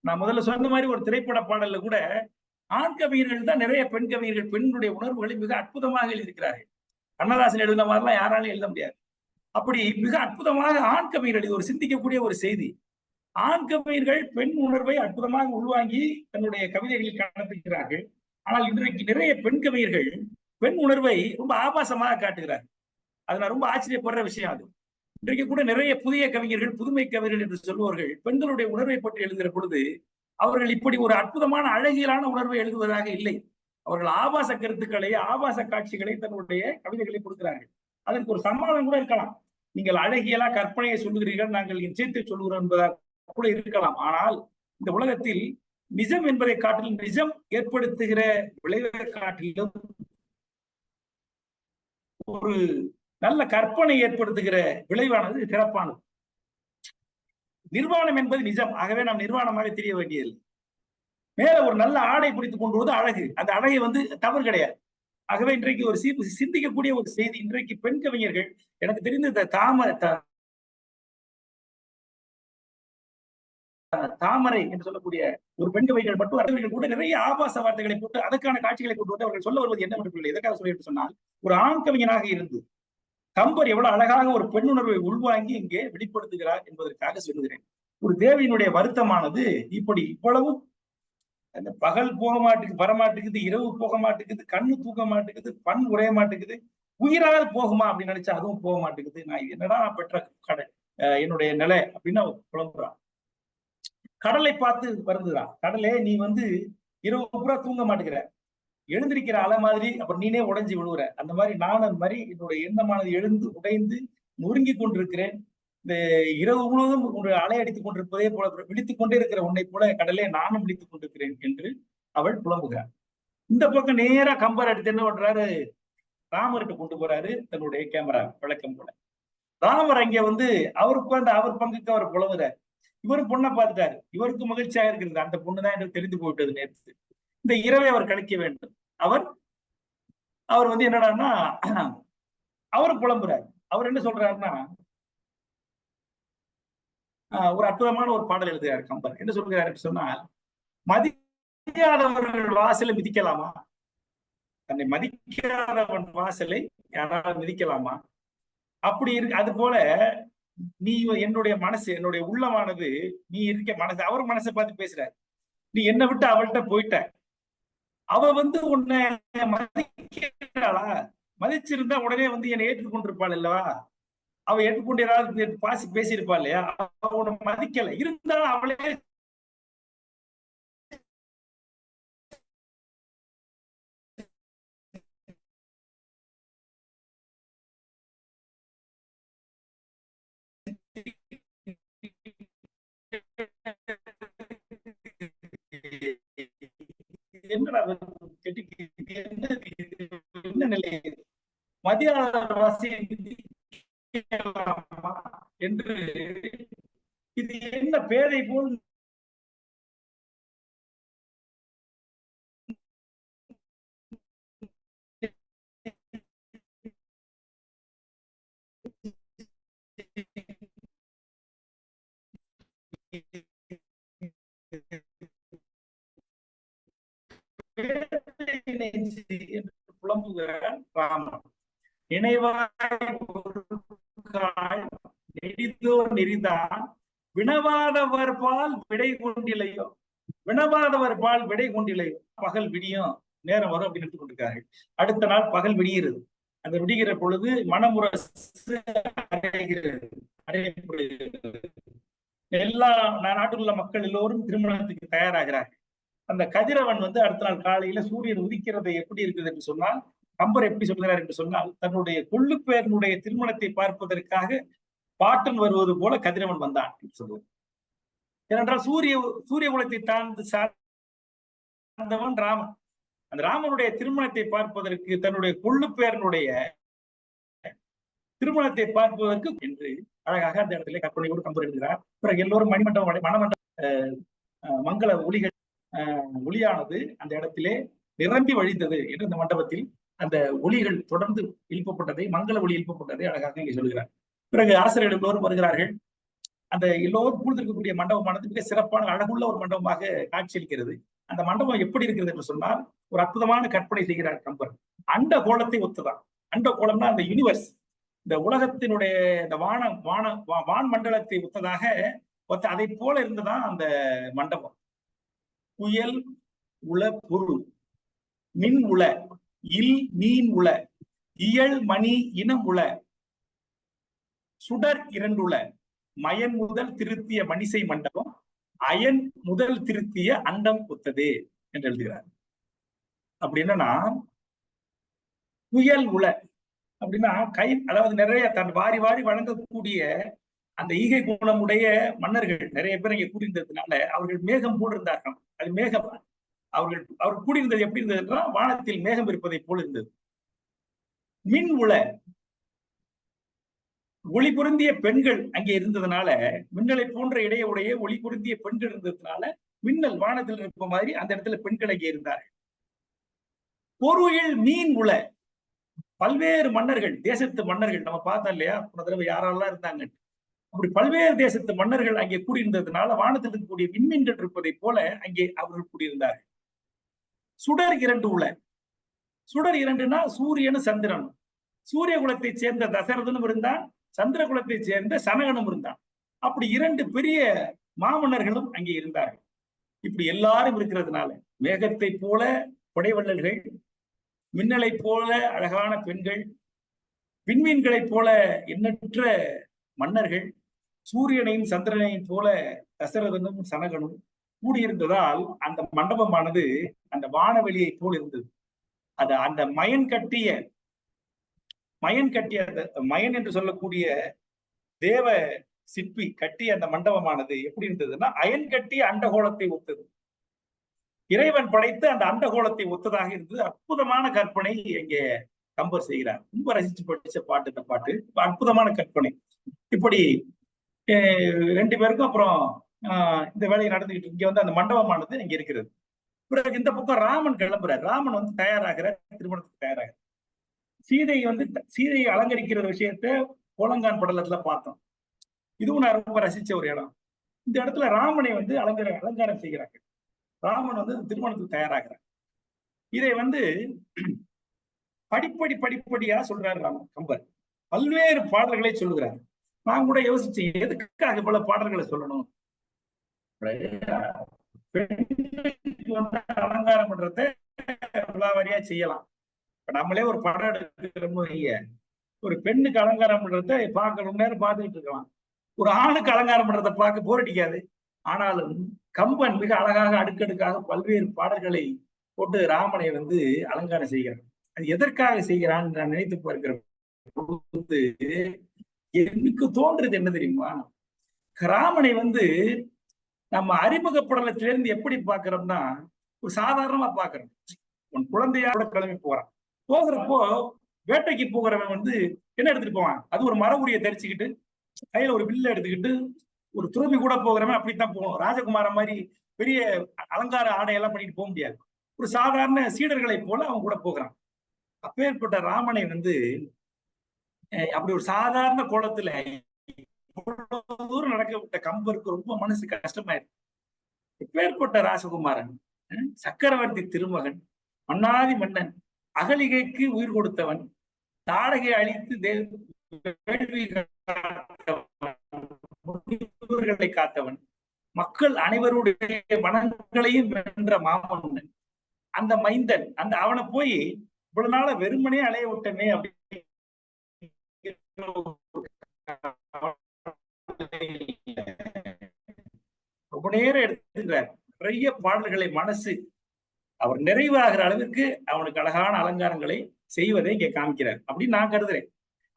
Speaker 1: நான் முதல்ல சொன்ன மாதிரி ஒரு திரைப்பட பாடல்ல கூட ஆண் கவிஞர்கள் தான் நிறைய பெண் கவிஞர்கள் பெண்ணுடைய உணர்வுகளை மிக அற்புதமாக எழுதியிருக்கிறார்கள். கண்ணதாசன் எழுதின மாதிரிலாம் யாராலும் எழுத முடியாது. அப்படி மிக அற்புதமாக ஆண் கவிஞர்கள், ஒரு சிந்திக்கக்கூடிய ஒரு செய்தி. ஆண் கவிஞர்கள் பெண் உணர்வை அற்புதமாக உள்வாங்கி தன்னுடைய கவிதைகளில் கடத்துகிறார்கள். ஆனால் இன்றைக்கு நிறைய பெண் கவிஞர்கள் பெண் உணர்வை ரொம்ப ஆபாசமாக காட்டுகிறார்கள். அது நான் ரொம்ப ஆச்சரியப்படுற விஷயம். அது இன்றைக்கு கூட நிறைய புதிய கவிஞர்கள், புதுமை கவிஞர்கள் என்று சொல்லுவார்கள், பெண்களுடைய உணர்வை பற்றி எழுதுகிற பொழுது அவர்கள் இப்படி ஒரு அற்புதமான அழகியலான உணர்வை எழுதுவதாக இல்லை. அவர்கள் ஆபாச கருத்துக்களை, ஆபாச காட்சிகளை தன்னுடைய கவிதைகளை கொடுக்கிறார்கள். அதற்கு ஒரு சமாதானம் கூட இருக்கலாம். நீங்கள் அழகியலா கற்பனையை சொல்லுகிறீர்கள், நாங்கள் நிச்சயத்தை சொல்லுகிறோம் என்பதாக கூட இருக்கலாம். ஆனால் இந்த உலகத்தில் நிஜம் என்பதை காட்டிலும், நிஜம் ஏற்படுத்துகிற விளைவை காட்டிலும் ஒரு நல்ல கற்பனை ஏற்படுத்துகிற விளைவானது சிறப்பானது. நிர்வாணம் என்பது நிஜம். ஆகவே நாம் நிர்வாணமாக தெரிய வேண்டியதில்லை. மேல ஒரு நல்ல ஆடை பிடித்துக் கொண்டு வருவது அழகு. அந்த அழகை வந்து தவறு கிடையாது. ஆகவே இன்றைக்கு ஒரு சிந்திக்கக்கூடிய ஒரு செய்தி. இன்றைக்கு பெண் கவிஞர்கள், எனக்கு தெரிந்த இந்த தாமரை என்று சொல்லக்கூடிய ஒரு பெண் கவிஞர்கள் மட்டும் அவர்கள் கூட நிறைய ஆபாச வார்த்தைகளை போட்டு அதற்கான காட்சிகளை கொண்டு வந்து அவர்கள் சொல்ல வருவது என்னவென்று எதற்காக சொல்லிட்டு சொன்னால், ஒரு ஆண் கவிஞனாக இருந்து கம்பர் எவ்வளவு அழகாக ஒரு பெண்ணுணர்வை உள்வாங்கி இங்கே வெளிப்படுத்துகிறார் என்பதற்காக சொல்லுகிறேன். ஒரு தேவியினுடைய வருத்தமானது இப்படி இவ்வளவு அந்த பகல் போக மாட்டேங்குது, வரமாட்டேங்குது, இரவு போக மாட்டேங்குது, கண்ணு தூக்க மாட்டேங்குது, பண் உரைய மாட்டேங்குது, உயிராவது போகுமா அப்படின்னு நினைச்சா அதுவும் போக மாட்டேங்குது. நான் என்னடா பெற்ற கடை என்னுடைய நிலை அப்படின்னு புலம்புறான். கடலை பார்த்து வருந்துறான். கடலே, நீ வந்து இரவு பூரா தூங்க மாட்டேங்கிற, எழுந்திருக்கிற அலை மாதிரி, அப்புறம் நீனே உடைஞ்சு விழுவுற. அந்த மாதிரி நான் அந்த மாதிரி என்னுடைய எண்ணமானது எழுந்து உடைந்து நொறுங்கி கொண்டிருக்கிறேன். இந்த இரவு முழுவதும் ஒரு அலை அடித்துக் கொண்டிருப்பதே போல விழித்துக் கொண்டே இருக்கிற உன்னை போல கடலே நானும் விழித்துக் கொண்டிருக்கிறேன் என்று அவள் புலம்புகிறார். இந்த பக்கம் நேரா கம்பர் எடுத்து என்ன பண்றாரு, ராமர்கிட்ட கொண்டு போறாரு தன்னுடைய கேமரா விளக்கம் போல. ராமர் அங்க வந்து அவருக்கு அந்த அவர் பங்குக்கு அவர் புலம்புறாரு. இவரு பொண்ணை பார்த்துட்டாரு. இவருக்கு மகிழ்ச்சியாக இருக்கிறது, அந்த பொண்ணுதான் என்று தெரிந்து போயிட்டது நேற்று. இந்த இரவை அவர் கழிக்க வேண்டும். அவர் வந்து என்னடான்னா அவர் புலம்புறாரு. அவர் என்ன சொல்றாருன்னா, ஒரு அற்புதமான ஒரு பாடல் எழுதுகிறார் கம்பர். என்ன சொல்கிறார் சொன்னால், மதிக்காதவர்கள் வாசலை மிதிக்கலாமா? தன்னை மதிக்காதவன் வாசலை யாராவது மிதிக்கலாமா? அப்படி இருக்கு. அது போல நீ என்னுடைய மனசு, என்னுடைய உள்ளமானது, நீ இருக்க மனசு, அவர் மனசை பார்த்து பேசுறாரு. நீ என்னை விட்டு அவள்கிட்ட போயிட்ட, அவ வந்து உன்னை மதிக்கிறாளா? மதிச்சிருந்தா உடனே வந்து என்னை ஏற்றுக்கொண்டிருப்பாள் அல்லவா? அவ ஏற்றுக்கொண்டு ஏதாவது பேசியிருப்பா இல்லையா? அவ உன்னை மதிக்கல, இருந்தாலும் அவளே என்னடா என்ன நிலை, மதியாத வாசி என்று, இது என்ன பேதை போல் புலம்புகிறான் ராமன். நினைவாய் நெடிதோ நெறிதான் வினவாதவர் பால் விடை கொண்டிலையோ, வினவாதவர் பால் விடை கொண்டிலையோ. பகல் விடியும், நேரம் வரும் அப்படின்னு எடுத்துக் கொண்டிருக்கார்கள். அடுத்த நாள் பகல் விடிகிறது. அந்த விடுகிற பொழுது மனமுரசு அடைகிறது. எல்லா நாட்டில் உள்ள மக்கள் எல்லோரும் திருமணத்துக்கு தயாராகிறார்கள். அந்த கதிரவன் அடுத்த நாள் காலையில சூரியன் உதிக்கிறது எப்படி இருக்குது என்று சொன்னால், கம்பர் எப்படி சொல்கிறார் என்று சொன்னால், தன்னுடைய கொள்ளுப்பேரனுடைய திருமணத்தை பார்ப்பதற்காக பாட்டன் வருவது போல கதிரவன் வந்தான் என்று சொல்லுவார். ஏனென்றால் சூரிய குலத்தை சார்ந்தவன் ராமன். அந்த ராமனுடைய திருமணத்தை பார்ப்பதற்கு தன்னுடைய கொள்ளுப்பேரனுடைய திருமணத்தை பார்ப்பதற்கு என்று அழகாக அந்த இடத்துல கற்பனையோடு கம்பர் எழுதுகிறார். பிறகு எல்லோரும் மணமண்டப மங்கள ஒளியானது அந்த இடத்திலே நிரம்பி வழிந்தது என்று இந்த மண்டபத்தில் அந்த ஒளிகள் தொடர்ந்து எழுப்பப்பட்டதை, மங்கள ஒளி எழுப்பப்பட்டதை அழகாக இங்கே சொல்கிறார். பிறகு அரசர்கள் எல்லோரும் வருகிறார்கள். அந்த எல்லோரும் கூழ்ந்திருக்கக்கூடிய மண்டபமானது மிக சிறப்பான அழகுள்ள ஒரு மண்டபமாக காட்சியளிக்கிறது. அந்த மண்டபம் எப்படி இருக்கிறது என்று சொன்னால், ஒரு அற்புதமான கற்பனை செய்கிறார் கம்பர். அண்ட கோலத்தை ஒத்துதான். அண்ட கோலம்னா அந்த யூனிவர்ஸ், இந்த உலகத்தினுடைய இந்த வான் மண்டலத்தை ஒத்ததாக அதை போல இருந்துதான் அந்த மண்டபம். புயல் உள பொருள், மின் உள, இல் மீன் உள, இயல் மணி இனம் உள, சுடர் இரண்டுள, மயன் முதல் திருத்திய மணிசை மண்டபம், அயன் முதல் திருத்திய அண்டம் ஒத்தது என்று எழுதுகிறார். அப்படி என்னன்னா, புயல் உள அப்படின்னா அதாவது நிறைய தன் வாரி வாரி வழங்கக்கூடிய அந்த ஈகை குணமுடைய மன்னர்கள் நிறைய பேர் இங்க கூடியிருந்ததுனால அவர்கள் மேகம் போட்டிருந்தார்கள். அது மேகம் அவர்கள் கூடியிருந்தது எப்படி இருந்தது என்றால், வானத்தில் மேகம் இருப்பதை போல் இருந்தது. மின் உள, ஒளி பொருந்திய பெண்கள் அங்கே இருந்ததுனால, மின்னலை போன்ற இடையுடைய ஒளி பொருந்திய பெண்கள் இருந்ததுனால மின்னல் வானத்தில் இருப்ப மாதிரி அந்த இடத்துல பெண்கள் அங்கே இருந்தார்கள். பொருள் மீன் உள, பல்வேறு மன்னர்கள், தேசத்து மன்னர்கள் நம்ம பார்த்தோம் இல்லையா போன தடவை யாரெல்லாம் இருந்தாங்க. அப்படி பல்வேறு தேசத்து மன்னர்கள் அங்கே கூடியிருந்ததுனால வானத்தில் இருக்கக்கூடிய விண்மீன்கள் இருப்பதை போல அங்கே அவர்கள் கூடியிருந்தார்கள். சுடர் இரண்டு உள, சுடர் இரண்டுனா சூரியனும் சந்திரனும். சூரிய குலத்தை சேர்ந்த தசரதனும் இருந்தான், சந்திர குலத்தை சேர்ந்த சனகனும் இருந்தான். அப்படி இரண்டு பெரிய மாமன்னர்களும் அங்கே இருந்தார்கள். இப்படி எல்லாரும் இருக்கிறதுனால மேகத்தை போல கொடைவள்ளல்கள், மின்னலை போல அழகான பெண்கள், விண்மீன்களைப் போல எண்ணற்ற மன்னர்கள், சூரியனையும் சந்திரனையும் போல தசரதனும் சனகனும் கூடியிருந்ததால் அந்த மண்டபமானது அந்த வானவெளியை போல் இருந்தது. அது அந்த மயன் கட்டிய மயன் என்று சொல்லக்கூடிய தேவ சிற்பி கட்டிய அந்த மண்டபமானது எப்படி இருந்ததுன்னா, அயன் கட்டிய அண்டகோளத்தை ஒத்தது. இறைவன் படைத்து அந்த அண்டகோளத்தை ஒத்ததாக இருந்தது. அற்புதமான கற்பனை இங்கே கம்பர் செய்கிறார். ரொம்ப ரசிச்சு படிச்ச பாட்டு இந்த பாட்டு. அற்புதமான கற்பனை. இப்படி ரெண்டு பேருக்கும் அப்புறம் இந்த வேலையை நடந்துகிட்டு இங்க அந்த மண்டபமானது இங்க இருக்கிறது. பிறகு இந்த பக்கம் ராமன் கிளம்புறார். ராமன் தயாராகிற, திருமணத்துக்கு தயாராகிற. சீதையை அலங்கரிக்கிற விஷயத்த கோலங்கான் படலத்துல பார்த்தோம். இதுவும் நான் ரொம்ப ரசிச்ச ஒரு இடம். இந்த இடத்துல ராமனை அலங்காரம் செய்கிறாங்க. ராமன் திருமணத்துக்கு தயாராகிறார். இதை படிப்படியா சொல்றாரு கம்பர். பல்வேறு பாடல்களை சொல்லுகிறார். நான் கூட யோசிச்சேன், எதுக்காக பல பாடல்களை சொல்லணும்? அலங்காரம் பண்றத விழாவாரியா செய்யலாம். இப்ப நம்மளே ஒரு படம் எடுக்கிறோமோ, ஒரு பெண்ணுக்கு அலங்காரம் பண்றத பார்க்க நேரம் பார்த்துக்கிட்டு இருக்கலாம். ஒரு ஆணுக்கு அலங்காரம் பண்றதை பார்க்க போர் அடிக்காது. ஆனாலும் கம்பன் மிக அழகாக அடுக்கடுக்காக பல்வேறு பாடல்களை போட்டு ராமனை அலங்காரம் செய்கிறான். அது எதற்காக செய்கிறான்னு நான் நினைத்து பார்க்கிற பொழுது எனக்கு தோன்றது என்ன தெரியுமா? ராமனை நம்ம அறிமுக படலத்திலிருந்து எப்படி பார்க்கிறோம்னா, ஒரு சாதாரணமா பார்க்கிறோம். உன் குழந்தையோட கிளம்பி போகிறப்போ வேட்டைக்கு போகிறவன் என்ன எடுத்துட்டு போவான்? அது ஒரு மர உரிய தரிச்சுக்கிட்டு கையில ஒரு வில்ல எடுத்துக்கிட்டு ஒரு துறவி கூட போகிறவன் அப்படித்தான் போகணும். ராஜகுமார மாதிரி பெரிய அலங்கார ஆடையெல்லாம் பண்ணிட்டு போக முடியாது. ஒரு சாதாரண சீடர்களை போல அவன் கூட போகிறான். அப்பேற்பட்ட ராமனை அப்படி ஒரு சாதாரண கோலத்துல தூரம் நடக்க விட்ட கம்பருக்கு ரொம்ப மனசு கஷ்டமாயிருக்கு. எப்பேற்பட்ட ராசகுமாரன், சக்கரவர்த்தி திருமகன், மன்னாதி மன்னன், அகலிகைக்கு உயிர் கொடுத்தவன், தாடகை அழித்து வேள்விகளை காத்தவன், மக்கள் அனைவருடைய மனங்களையும் வென்ற மாமன்னன், அந்த மைந்தன், அவனை போய் இவ்வளவு நாள வெறுமனே அலைய விட்டமே அப்படி ரொம்ப நேரம் எடுத்துக்கிறார். நிறைய பாடல்களை மனசு அவர் நிறைவாகிற அளவிற்கு அவனுக்கு அழகான அலங்காரங்களை செய்வதை இங்கே காமிக்கிறார் அப்படின்னு நான் கருதுறேன்.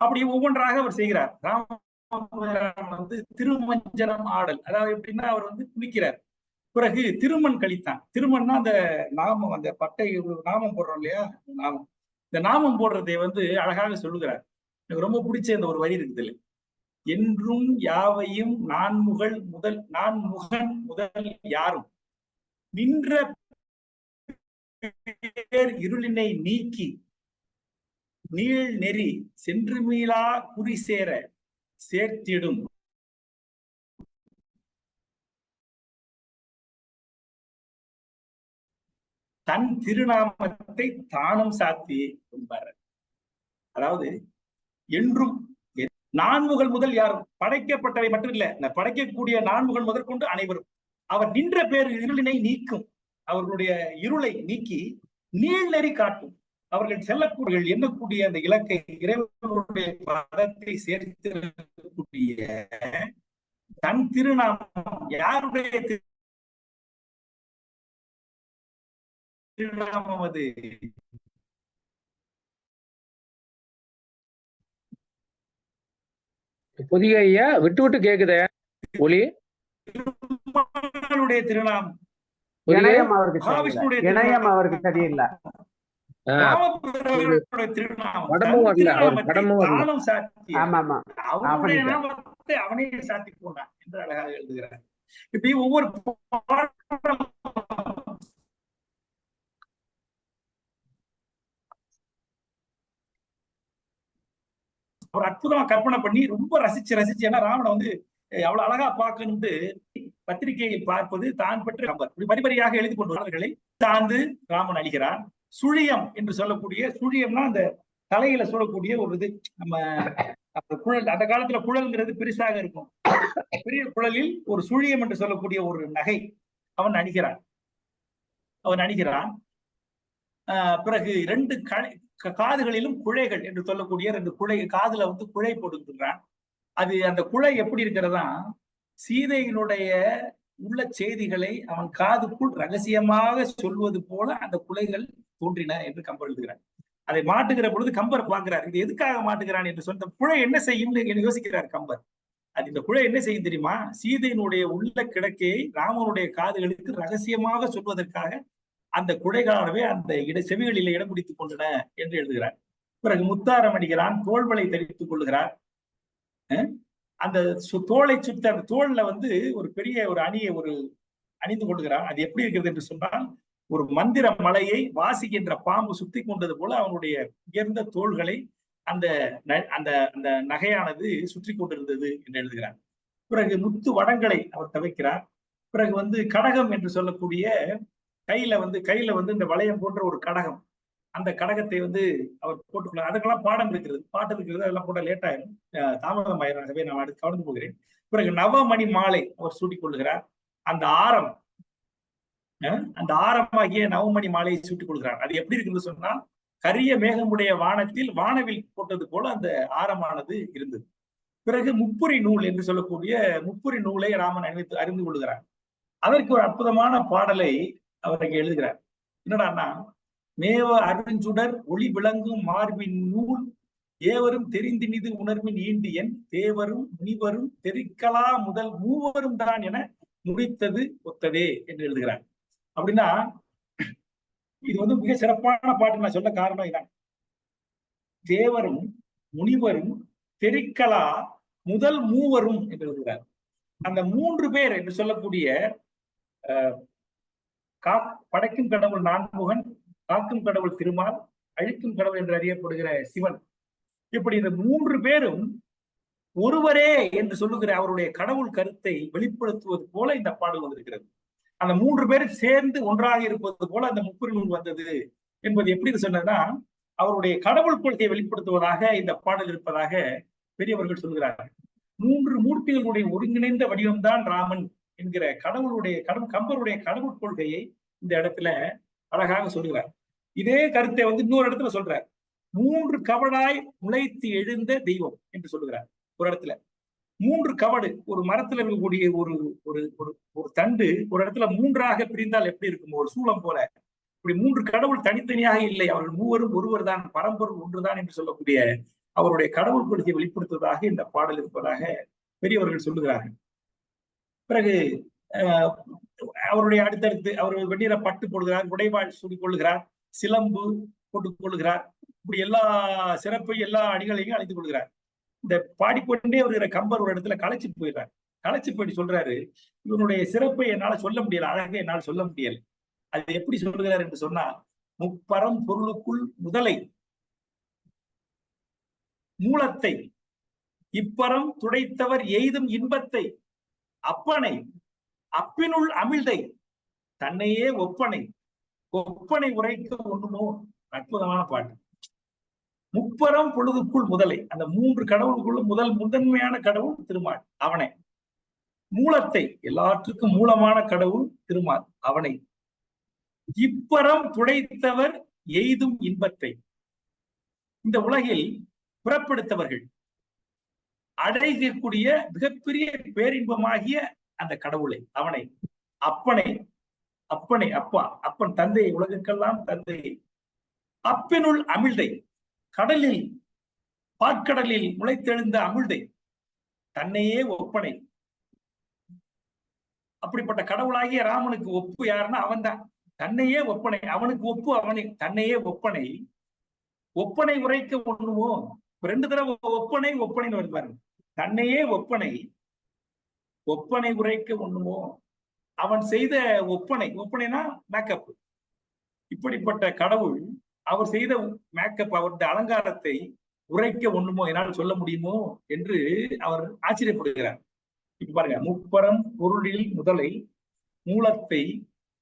Speaker 1: அப்படி ஒவ்வொன்றாக அவர் செய்கிறார். ராமபிரான் வந்து திருமஞ்சனம் ஆடல், அதாவது எப்படின்னா அவர் வந்து குளிக்கிறார். பிறகு திருமண் கழித்தான். திருமண்னா அந்த நாமம், அந்த பட்டை நாமம் போடுறோம் இல்லையா, நாமம். இந்த நாமம் போடுறதை வந்து அழகாக சொல்லுகிறார். எனக்கு ரொம்ப பிடிச்ச இந்த ஒரு வரி இருக்குது. என்றும் யாவையும் நான்முகன் முதல் யாரும் நின்ற இருளினை நீக்கி நீள் நெறி சென்று மீளா குறி சேர சேர்த்திடும் தன் திருநாமத்தை தானும் சாத்தி என்பார். அதாவது என்றும் நான்முகல் முதல் யாரும், படைக்கப்பட்டவை மட்டும் இல்ல, படைக்கக்கூடிய நான்முகல் முதற்கொண்டு அனைவரும் அவர் நின்ற பேர் இருளினை நீக்கும், அவர்களுடைய இருளை நீக்கி நீள் நெறி காட்டும், அவர்கள் செல்லக்கூடிய எண்ணக்கூடிய அந்த இலக்கை இறைவனுடைய பதத்தை சேர்த்திருக்கக்கூடிய தன் திருநாமம், யாருடைய திருநாமம் அது?
Speaker 3: புதிய ஐயா விட்டு விட்டு கேக்குதே ஒளி.
Speaker 1: திருநாமம்
Speaker 2: இணையம் அவருக்கு சரியில்லை.
Speaker 1: அவனே சாத்தி போனான் என்று அழகாக எழுதுகிறார். இப்படி ஒவ்வொரு ஒரு அற்புதமா கற்பனை பண்ணி ரொம்ப ரசிச்சு ஏன்னா ராமனை வந்து அவ்வளவு அழகா பார்க்கணும்னு பத்திரிகையில் பார்ப்பது தான் பெற்ற கம்பர். இப்படி படிப்படியாக எழுதி கொண்டு வரவர்களை தாழ்ந்து ராமன் அழிகிறான். சுழியம் என்று சொல்லக்கூடிய, சுழியம்னா அந்த தலையில சூழக்கூடிய ஒரு இது, நம்ம குழல், அந்த காலத்துல குழல்ங்கிறது பெருசாக இருக்கும், பெரிய குழலில் ஒரு சுழியம் என்று சொல்லக்கூடிய ஒரு நகை அவன் அணிகிறான். பிறகு 2 காதுகளிலும் குழைகள் என்று சொல்லக்கூடிய 2 குழை, காதுல வந்து குழை போட்டுக்கிட்டுறான். அது அந்த குழை எப்படி இருக்கிறதா, சீதையினுடைய உள்ள செய்திகளை அவன் காதுக்குள் ரகசியமாக சொல்வது போல அந்த குழைகள் தோன்றின என்று கம்பர் எழுதுகிறார். அதை மாட்டுகிற பொழுது கம்பர் பார்க்கிறார், இது எதுக்காக மாட்டுகிறான் என்று சொன்ன குழை என்ன செய்யும் யோசிக்கிறார் கம்பர். அது இந்த குழை என்ன செய்யும் தெரியுமா, சீதையினுடைய உள்ள கிடக்கையை ராமனுடைய காதுகளுக்கு ரகசியமாக சொல்வதற்காக அந்த குழைகளானவே அந்த செவிகளில் இடம் பிடித்துக் கொண்டன என்று எழுதுகிறார். பிறகு முத்தாரம் அடிக்கிறான், தோள்வளை தரித்துக் கொள்ளுகிறார். அந்த தோளை சுத்த, அந்த தோல்ல வந்து ஒரு பெரிய ஒரு அணியை அணிந்து கொள்கிறான். அது எப்படி இருக்கிறது என்று சொன்னால், ஒரு மந்திர மலையை வாசிக்கின்ற பாம்பு சுத்தி கொண்டது போல அவனுடைய உயர்ந்த தோள்களை அந்த அந்த அந்த நகையானது சுற்றி கொண்டிருந்தது என்று எழுதுகிறார். பிறகு முத்து வடங்களை அவர் தவிக்கிறார். பிறகு வந்து கடகம் என்று சொல்லக்கூடிய கையில வந்து இந்த வளையம் போன்ற ஒரு கடகம், அந்த கடகத்தை வந்து அவர் போட்டுக்கொள்ள, அதுக்கெல்லாம் பாடம் இருக்கிறது, பாட்டு இருக்கிறது, அதெல்லாம் போட்ட லேட் ஆயிரும், தாமதம் ஆயிரம், நான் அடுத்து கவர்ந்து போகிறேன். பிறகு நவமணி மாலை அவர் சூட்டிக் கொள்கிறார். அந்த ஆரமாகிய நவமணி மாலையை சூட்டிக் கொள்கிறார். அது எப்படி இருக்குன்னு சொன்னா, கரிய மேகமுடைய வானத்தில் வானவில் போட்டது போல அந்த ஆரமானது இருந்தது. பிறகு முப்புரி நூல் என்று சொல்லக்கூடிய முப்புரி நூலை ராமன் அறிந்து கொள்கிறார். அதற்கு ஒரு அற்புதமான பாடலை அவர் இங்க எழுதுகிறார். என்னடான்னா, மேவ அருஞ்சுடர் ஒளி விளங்கும் மார்பின் நூல் ஏவரும் தெரிந்தினிது உணர்வின் ஈண்டியன் தேவரும் முனிவரும் தெரிக்கலா முதல் மூவரும் தான் என முடித்தது ஒத்ததே என்று எழுதுகிறார். அப்படின்னா இது வந்து மிக சிறப்பான பாட்டு. நான் சொல்ல காரணம் இதான், தேவரும் முனிவரும் தெரிக்கலா முதல் மூவரும் என்று எழுதுகிறார். அந்த 3 பேர் என்று சொல்லக்கூடிய படைக்கும் கடவுள் நான்முகன், காக்கும் கடவுள் திருமால், அழிக்கும் கடவுள் என்று அறியப்படுகிற சிவன், இப்படி இந்த 3 பேரும் ஒருவரே என்று சொல்லுகிற அவருடைய கடவுள் கருத்தை வெளிப்படுத்துவது போல இந்த பாடல் வந்திருக்கிறது. அந்த 3 பேரும் சேர்ந்து ஒன்றாக இருப்பது போல அந்த முப்புரி நூல் வந்தது என்பது எப்படி சொன்னதுன்னா, அவருடைய கடவுள் கொள்கையை வெளிப்படுத்துவதாக இந்த பாடல் இருப்பதாக பெரியவர்கள் சொல்கிறார்கள். 3 மூர்த்திகளுடைய ஒருங்கிணைந்த வடிவம்தான் ராமன் என்கிற கம்பருடைய கடவுள் கொள்கையை இந்த இடத்துல அழகாக சொல்கிறார். இதே கருத்தை வந்து இன்னொரு இடத்துல சொல்றார். 3 கவடாய் முளைத்து எழுந்த தெய்வம் என்று சொல்லுகிறார் ஒரு இடத்துல. 3 கவடு ஒரு மரத்துல இருக்கக்கூடிய ஒரு ஒரு ஒரு ஒரு தண்டு ஒரு இடத்துல 3ஆக பிரிந்தால் எப்படி இருக்கும்? ஒரு சூளம் போல. இப்படி 3 கடவுள் தனித்தனியாக இல்லை. அவர்கள் மூவரும் ஒருவர் தான், பரம்பொருள் ஒன்றுதான் என்று சொல்லக்கூடிய அவருடைய கடவுள் கொள்கையை வெளிப்படுத்துவதாக இந்த பாடல் இருப்பதாக பெரியவர்கள் சொல்லுகிறார்கள். பிறகு அவருடைய அடுத்தடுத்து அவர் வெண்ணிற பட்டு போடுகிறார், உடைவாள் சூடிக் கொள்ளுகிறார், சிலம்பு போட்டுக் கொள்ளுகிறார். இப்படி எல்லா சிறப்பையும் எல்லா அடிகளையும் அழித்துக் கொள்கிறார். இந்த பாடிக்கொண்டே வருகிற கம்பர் ஒரு இடத்துல களைச்சு போயிடுறார். களைச்சு போயிட்டு சொல்றாரு, இவனுடைய சிறப்பை என்னால சொல்ல முடியல, அழகை என்னால் சொல்ல முடியல. அது எப்படி சொல்லுகிறார் என்று சொன்னா, முப்பரம் பொருளுக்குள் முதலை மூலத்தை இப்பரம் துடைத்தவர் எய்தும் இன்பத்தை அப்பனை அப்பினுள் அமிழ்தை தன்னையே ஒப்பனை ஒப்பனை உரைக்க ஒண்ணுமோ. அற்புதமான பாட்டு. முப்பரம் பொழுதுக்குள் முதலை, அந்த 3 கடவுளுக்குள்ள முதன்மையான கடவுள் திருமால், அவனை. மூலத்தை, எல்லாற்றுக்கும் மூலமான கடவுள் திருமால், அவனை. இப்பரம் துடைத்தவர் எய்தும் இன்பத்தை, இந்த உலகில் புறப்படுத்தவர்கள் அடையக்கூடிய மிகப்பெரிய பேரின்பமாகிய அந்த கடவுளை, அவனை. அப்பனை, அப்பனை அப்பா, அப்பன் தந்தை, உலகுக்கெல்லாம் தந்தை. அப்பினுள் அமிழ்தை, கடலில் பாற்கடலில் முளைத்தெழுந்த அமிழ்தை தன்னையே ஒப்பனை. அப்படிப்பட்ட கடவுளாகிய ராமனுக்கு ஒப்பு யாருன்னா அவன் தான். தன்னையே ஒப்பனை, அவனுக்கு ஒப்பு அவனை, தன்னையே ஒப்பனை. ஒப்பனை உரைக்க ஒண்ணுமோ. 2 தடவை ஒப்பனை ஒப்பனைன்னு வருது பாருங்க. தன்னையே ஒப்பனை, ஒப்பனை உரைக்க ஒண்ணுமோ. அவன் செய்த ஒப்பனை, ஒப்பனைனா மேக்கப். இப்படிப்பட்ட கடவுள் அவர் செய்த மேக்கப், அவருடைய அலங்காரத்தை உரைக்க ஒண்ணுமோ, என்னால் சொல்ல முடியுமோ என்று அவர் ஆச்சரியப்படுகிறார். இப்ப பாருங்க, முப்பரம் பொருளில் முதலை மூலத்தை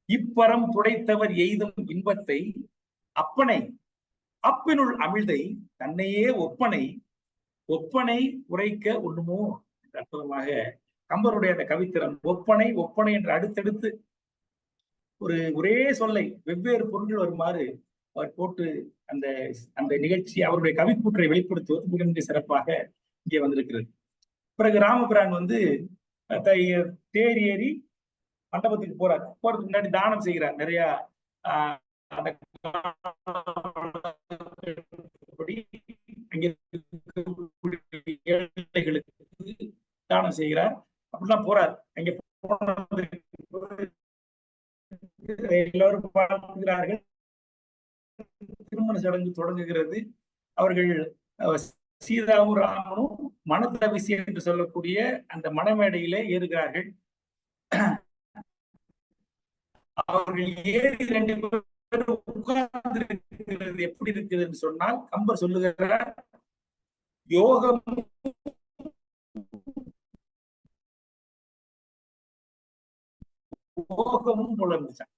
Speaker 1: இப்பரம் துடைத்தவர் எய்தும் இன்பத்தை அப்பனை அப்பினுள் அமிழ்தை தன்னையே ஒப்பனை ஒப்பனை உரைக்க ஒண்ணுமோ. அற்புதமாக கம்பருடைய அந்த கவித்திறம், ஒப்பனை ஒப்பனை என்று அடுத்தடுத்து ஒரே சொல்லை வெவ்வேறு பொருள்கள் வருமாறு அவர் போட்டு அந்த அந்த நிகழ்ச்சி, அவருடைய கவிக்கூற்றை வெளிப்படுத்துவது மிக சிறப்பாக இங்கே வந்திருக்கிறது. பிறகு ராமபிரான் தேர் ஏறி மண்டபத்துக்கு போறார். போறதுக்கு முன்னாடி தானம் செய்கிறார். நிறைய ஏழைகளுக்கு தானம் செய்கிறார். அப்படிலாம் போறார். அங்க எல்லோரும் பார்க்கிறார்கள். திருமண சடங்கு தொடங்குகிறது. அவர்கள் சீதாவும் ராமனும் மனத்தவிசி என்று சொல்லக்கூடிய அந்த மணமேடையிலே ஏறுகிறார்கள். அவர்கள் ஏறி 2 பேரும் உட்கார்ந்து இருக்கிறது எப்படி இருக்குதுன்னு சொன்னால், கம்பர் சொல்லுகிறார், யோகமும் போகமும் புலர்ந்துச்சான்.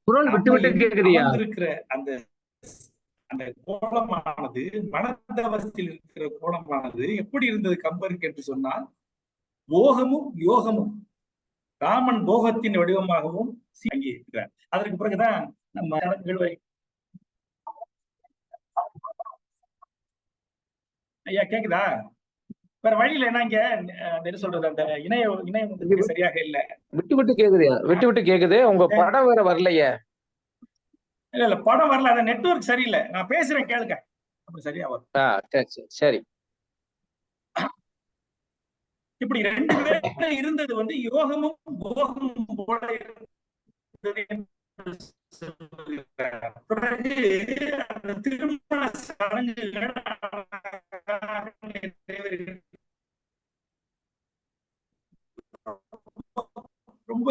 Speaker 3: குரல் விட்டு விட்டு கேக்குறியா?
Speaker 1: இருக்கிற அந்த அந்த கோலமானது, மனதவசத்தில் இருக்கிற கோலமானது எப்படி இருந்தது கம்பருக்கு என்று சொன்னால், போகமும் யோகமும், ராமன் போகத்தின் வடிவமாகவும் அங்கே இருக்கிறார். அதற்கு பிறகுதான் நம்ம ஐயா கேக்குதா? வேற வழியில என்ன இங்க என்ன சொல்றது, அந்த இணையம் சரியாக இல்ல.
Speaker 3: விட்டு விட்டு கேக்குதுயா? விட்டு விட்டு கேக்குது. உங்க படம் வேற வரலையே.
Speaker 1: இல்ல படம் வரல, அந்த நெட்வொர்க் சரியில்லை. நான் பேசுறேன் கேளுங்க, அப்படி சரியா வரும்.
Speaker 3: சரி.
Speaker 1: இப்படி 2 பேரும் இருந்தது யோகமும் போகமும் போல இருந்தது. பிறகு அந்த திருமண சடங்குகள் ரொம்ப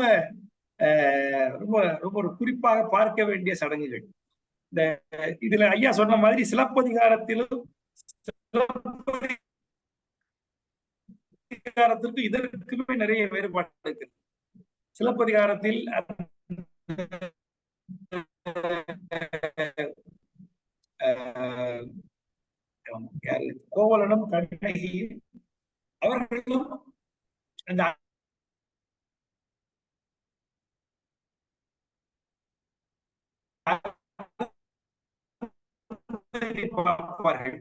Speaker 1: ரொம்ப ரொம்ப ஒரு குறிப்பாக பார்க்க வேண்டிய சடங்குகள். இந்த இதுல ஐயா சொன்ன மாதிரி சிலப்பதிகாரத்திலும் சிலப்பதிகாரத்திற்கும் இதற்குமே நிறைய வேறுபாடு இருக்கு. சிலப்பதிகாரத்தில் கோவலனும் கண்ணகியும் அவர்களும் அந்த பார்ப்பார்கள்.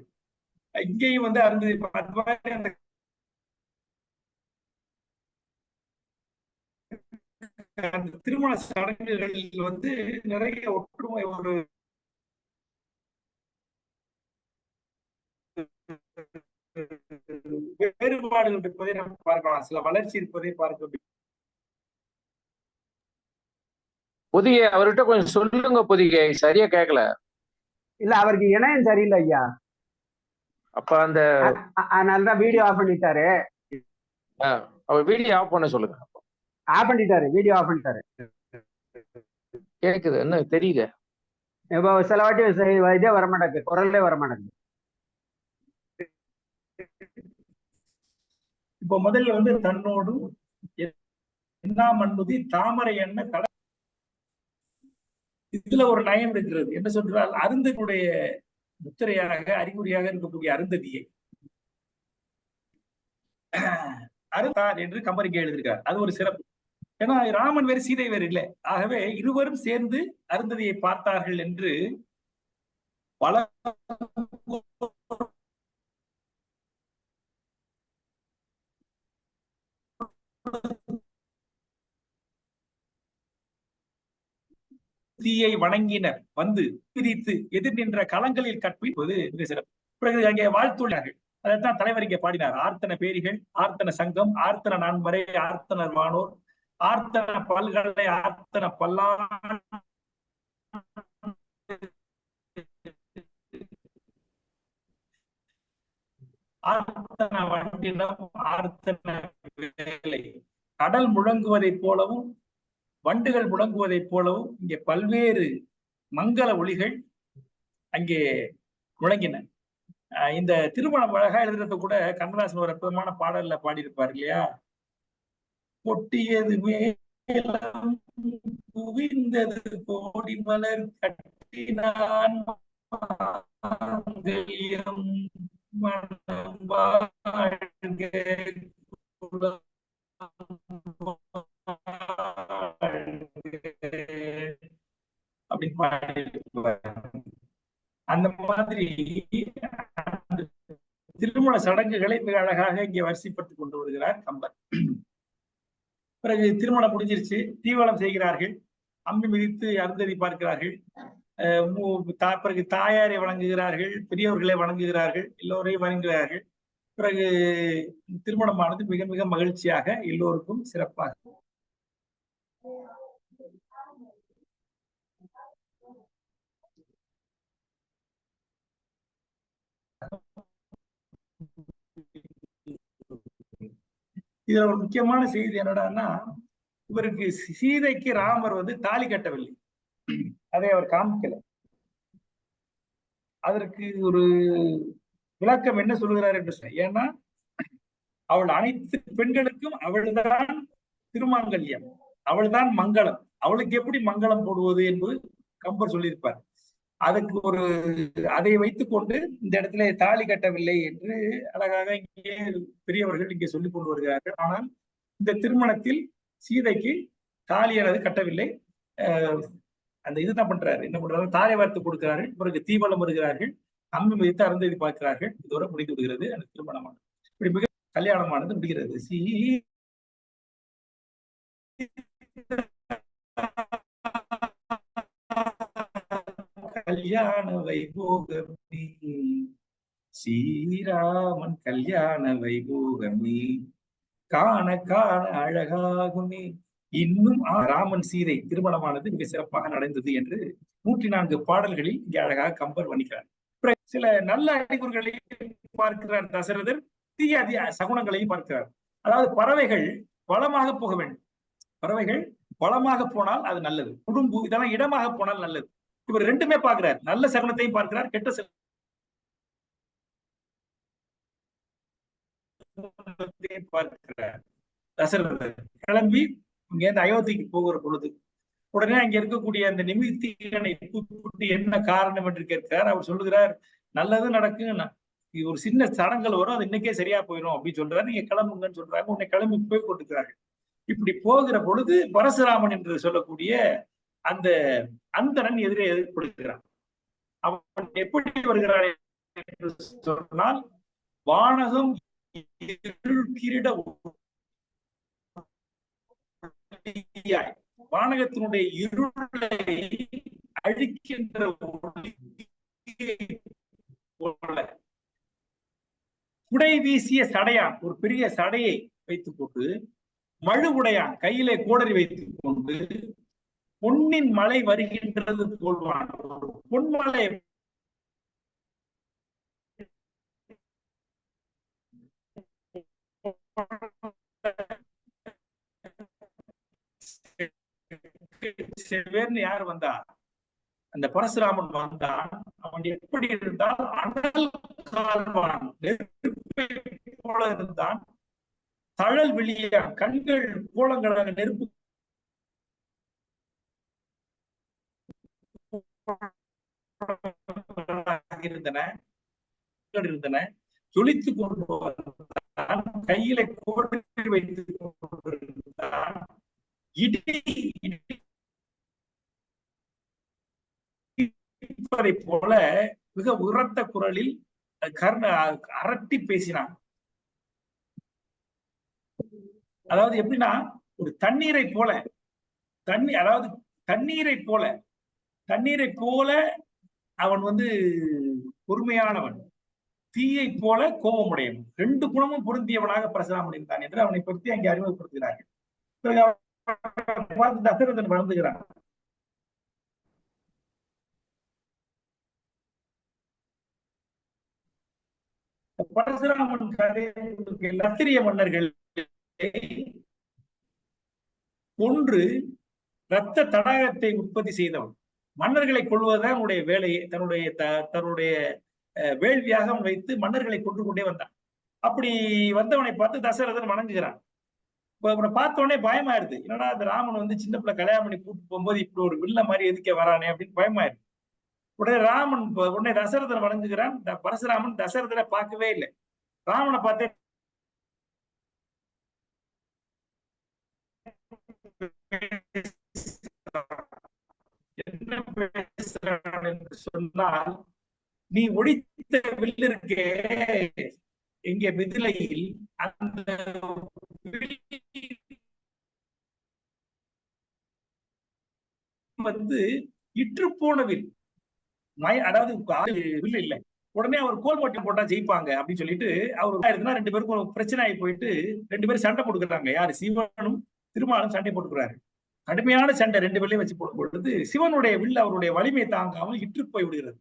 Speaker 1: இங்கேயும் வந்து அருந்ததி அந்த அந்த திருமண சடங்குகளில் வந்து நிறைய ஒற்றுமை ஒரு வேறுபாடுகள் இருப்பதை நம்ம பார்க்கலாம், சில வளர்ச்சி இருப்பதை பார்க்க முடியும்.
Speaker 3: பொதிகை அவர்கிட்ட கொஞ்சம் சொல்லுங்க பொதிகை, சரியா கேட்கல.
Speaker 2: இல்ல அவருக்கு இணையம் சரியில்லை ஐயா.
Speaker 3: அப்ப அந்த
Speaker 2: அதனாலதான் வீடியோ ஆஃப் பண்ணிட்டாரு.
Speaker 3: அவர் வீடியோ ஆஃப் பண்ண சொல்லுங்க.
Speaker 2: ஆஃப் பண்ணிட்டாரு, வீடியோ ஆஃப் பண்ணிட்டாரு.
Speaker 3: கேக்குது என்ன தெரியுது?
Speaker 2: இப்போ சில வாட்டி இதே வரமாட்டேங்குது, குரல்லே வரமாட்டேங்குது.
Speaker 1: இப்போ முதல்ல வந்து தன்னோடு என்ன மன்னுதி தாமரை என்ன தட, இதுல ஒரு நயம் இருக்கிறது. என்ன சொல்றால், அருந்ததியுடைய முத்திரையாக அறிகுறியாக இருக்கக்கூடிய அருந்ததியை அருந்தார் என்று கம்பர் இங்கே எழுதியிருக்கார். அது ஒரு சிறப்பு. ஏன்னா ராமன் வேறு சீதை வேறு இல்லை. ஆகவே இருவரும் சேர்ந்து அருந்ததியை பார்த்தார்கள் என்று பல தீயை வணங்கினர் வந்து பிரித்து எதிர் நின்ற களங்களில் கற்பிப்பது மிக சிறப்பு. பிறகு அங்கே வாழ்த்துள்ளார்கள். அதைத்தான் தலைவர் இங்கே பாடினார். ஆர்த்தன பேரிகள், ஆர்த்தன சங்கம், ஆர்த்தன நான்மறை, ஆர்த்தனர் வானோர், ஆர்த்தன பல்கலை, ஆர்த்தன பல்லான், ஆர்த்தன வண்டினம், ஆர்த்தன வேலை. கடல் முழங்குவதைப் போலவும் வண்டுகள் முழங்குவதைப் போலவும் இங்கே பல்வேறு மங்கள ஒளிகள் அங்கே முழங்கின. இந்த திருமணம் அழகா எழுதுறது கூட கண்ணதாசன் ஒரு அற்புதமான பாடல்ல பாடியிருப்பார் இல்லையா? பொட்டியது மேலம் குவிந்தது கோடி மலர் கட்டினான் மனம் வாழ்க அப்படின்னு பாடியிருப்பார். அந்த மாதிரி திருமண சடங்குகளை மிக அழகாக இங்கே வரிசைப்படுத்திக் கொண்டு வருகிறார் கம்பர். பிறகு திருமணம் முடிஞ்சிருச்சு, தீவலம் செய்கிறார்கள், அம்பி மிதித்து அருந்ததி பார்க்கிறார்கள், பிறகு தாயாரை வணங்குகிறார்கள், பெரியவர்களை வணங்குகிறார்கள், எல்லோரையும் வணங்குகிறார்கள். பிறகு திருமணமானது மிக மிக மகிழ்ச்சியாக எல்லோருக்கும் சிறப்பாக இதுல ஒரு முக்கியமான செய்தி என்னடான்னா, இவருக்கு சீதைக்கு ராமர் வந்து தாலி கட்டவில்லை, அதை அவர் காமிக்கல. அதற்கு ஒரு விளக்கம் என்ன சொல்லுகிறார் என்று சொன்ன, ஏன்னா அவள் அனைத்து பெண்களுக்கும் அவள்தான் திருமாங்கல்யம், அவள்தான் மங்களம், அவளுக்கு எப்படி மங்களம் போடுவது என்பது கம்பர் சொல்லியிருப்பார். அதுக்கு ஒரு அதை வைத்துக் கொண்டு இந்த இடத்துல தாலி கட்டவில்லை என்று அழகாக இங்கே பெரியவர்கள் இங்கே சொல்லிக் கொண்டு வருகிறார்கள். ஆனால் இந்த திருமணத்தில் சீதைக்கு தாலியானது கட்டவில்லை. அந்த இதுதான் பண்றாரு, என்ன பண்றாரு, தாரை வார்த்து கொடுக்கிறார்கள், பிறகு தீவலம் வருகிறார்கள், அம்பி மிதித்து அருந்ததி பார்க்கிறார்கள், இதோட முடிந்து விடுகிறது அந்த திருமணமானது. இப்படி மிக கல்யாணமானது முடிகிறது. கல்யாண வைபோகமே ஸ்ரீராமன் கல்யாண வைபோகமே காண காண அழகாகுமே. இன்னும் ராமன் சீதை திருமணமானது மிக சிறப்பாக நடந்தது என்று 104 பாடல்களில் இங்கே அழகாக கம்பர் வர்ணிக்கிறார். சில நல்ல அறிகுறிகளையும் பார்க்கிறார் தசரதர், தீய சகுனங்களையும் பார்க்கிறார். அதாவது பறவைகள் வளமாக போக வேண்டும், பறவைகள் வளமாக போனால் அது நல்லது, குடும்பு இதெல்லாம் இடமாக போனால் நல்லது. இவர் ரெண்டுமே பார்க்கிறார், நல்ல சகுனத்தையும் பார்க்கிறார், கெட்ட சகுனத்தையும் பார்க்கிறார். தசரதர் கிளம்பி இங்க இருந்து அயோத்திக்கு போகிற பொழுது உடனே அங்க இருக்கக்கூடிய அந்த நிமித்திகனை கூப்பிட்டு என்ன காரணம் என்று கேட்கிறார். அவர் சொல்லுகிறார், நல்லது நடக்குங்க, ஒரு சின்ன சடங்குகள் வரும், அது இன்னைக்கே சரியா போயிடும் அப்படின்னு சொல்றாரு. நீங்க கிளம்புங்கன்னு சொல்றாங்க. உன்னை கிளம்பி போய் கொண்டிருக்கிறார்கள். இப்படி போகிற பொழுது பரசுராமன் என்று சொல்லக்கூடிய அந்த அந்தணன் எதிரே எதிர்கொள்கிறான். அவன் எப்படி வருகிறான் என்று சொன்னால் வானகம் இருள் கிரீட ஒளியாய், வானகத்தினுடைய இருளை அழிக்கின்ற ஒளியைப் போல குடை வீசிய சடையான், ஒரு பெரிய சடையை வைத்துக் கொண்டு, மழு உடையான் கையிலே கோடரி வைத்துக் கொண்டு, பொன்னின் மலை வருகின்றது போல்வான், பொன்மலை செவேர்னு யார் வந்தா? அந்த பரசுராமன் வந்தான். அவன் எப்படி இருந்தால் அனல் கால்வான், நெருப்பை போல இருந்தான். தழல் வெளியா, கண்கள் கோலங்களாக நெருப்பு இருந்தன, ஜொலித்துக் கொண்டு வந்தான். கையில கோடரி வைத்துக் கொண்டிருந்தான். இடி இடிப்பதை போல மிக உரத்த குரலில் அரட்டி பேசினான். அதாவது எப்படின்னா, ஒரு தண்ணீரை போல, அதாவது தண்ணீரை போல அவன் பொறுமையானவன், தீயை போல கோபமுடையவன், ரெண்டு குணமும் பொருந்தியவனாக பரசுராமன் இருந்தான் என்று அவனை பற்றி அங்கே அறிமுகப்படுத்துகிறார்கள். தசரதன் வளர்ந்துகிறான். பரசுராமன் லத்திரிய மன்னர்கள் கொன்று இரத்த தடாகத்தை உற்பத்தி செய்தவன். மன்னர்களை கொள்வதுதான் அவனுடைய வேலையை, தன்னுடைய வேள்வியாக அவன் வைத்து மன்னர்களை கொண்டு கொண்டே வந்தான். அப்படி வந்தவனை பார்த்து தசரதன் வணங்குகிறான். அவனை பார்த்த உடனே பயமாயிருது. என்னடா அந்த ராமன் சின்ன பிள்ளை கல்யாணம் பண்ணி கூட்டு போகும்போது இப்படி ஒரு வில்ல மாதிரி எதுக்க வரானே அப்படின்னு பயமாயிருது. உடனே தசரதன் வணங்குகிறான். பரசுராமன் தசரதனை பார்க்கவே இல்லை. ராமனை பார்த்தே என்ன பேசுறான் என்று சொன்னால், நீ ஒடித்த வில் இருக்கே இங்கே மிதிலையில், அந்த இற்று போன வில், அதாவது வில் இல்லை. உடனே அவர் கோல் போட்டி போட்டா ஜெயிப்பாங்க அப்படின்னு சொல்லிட்டு அவர் ரெண்டு பேருக்கும் பிரச்சனை ஆகி போயிட்டு 2 பேரும் சண்டை போட்டுக்கிறாங்க. யாரு? சிவனும் திருமாலும் சண்டை போட்டுக்கிறாரு. கடுமையான சண்டை 2 பேரையும் வச்சு போடும் பொழுது சிவனுடைய வில் அவருடைய வலிமை தாங்காமல் இற்று போய் விடுகிறது.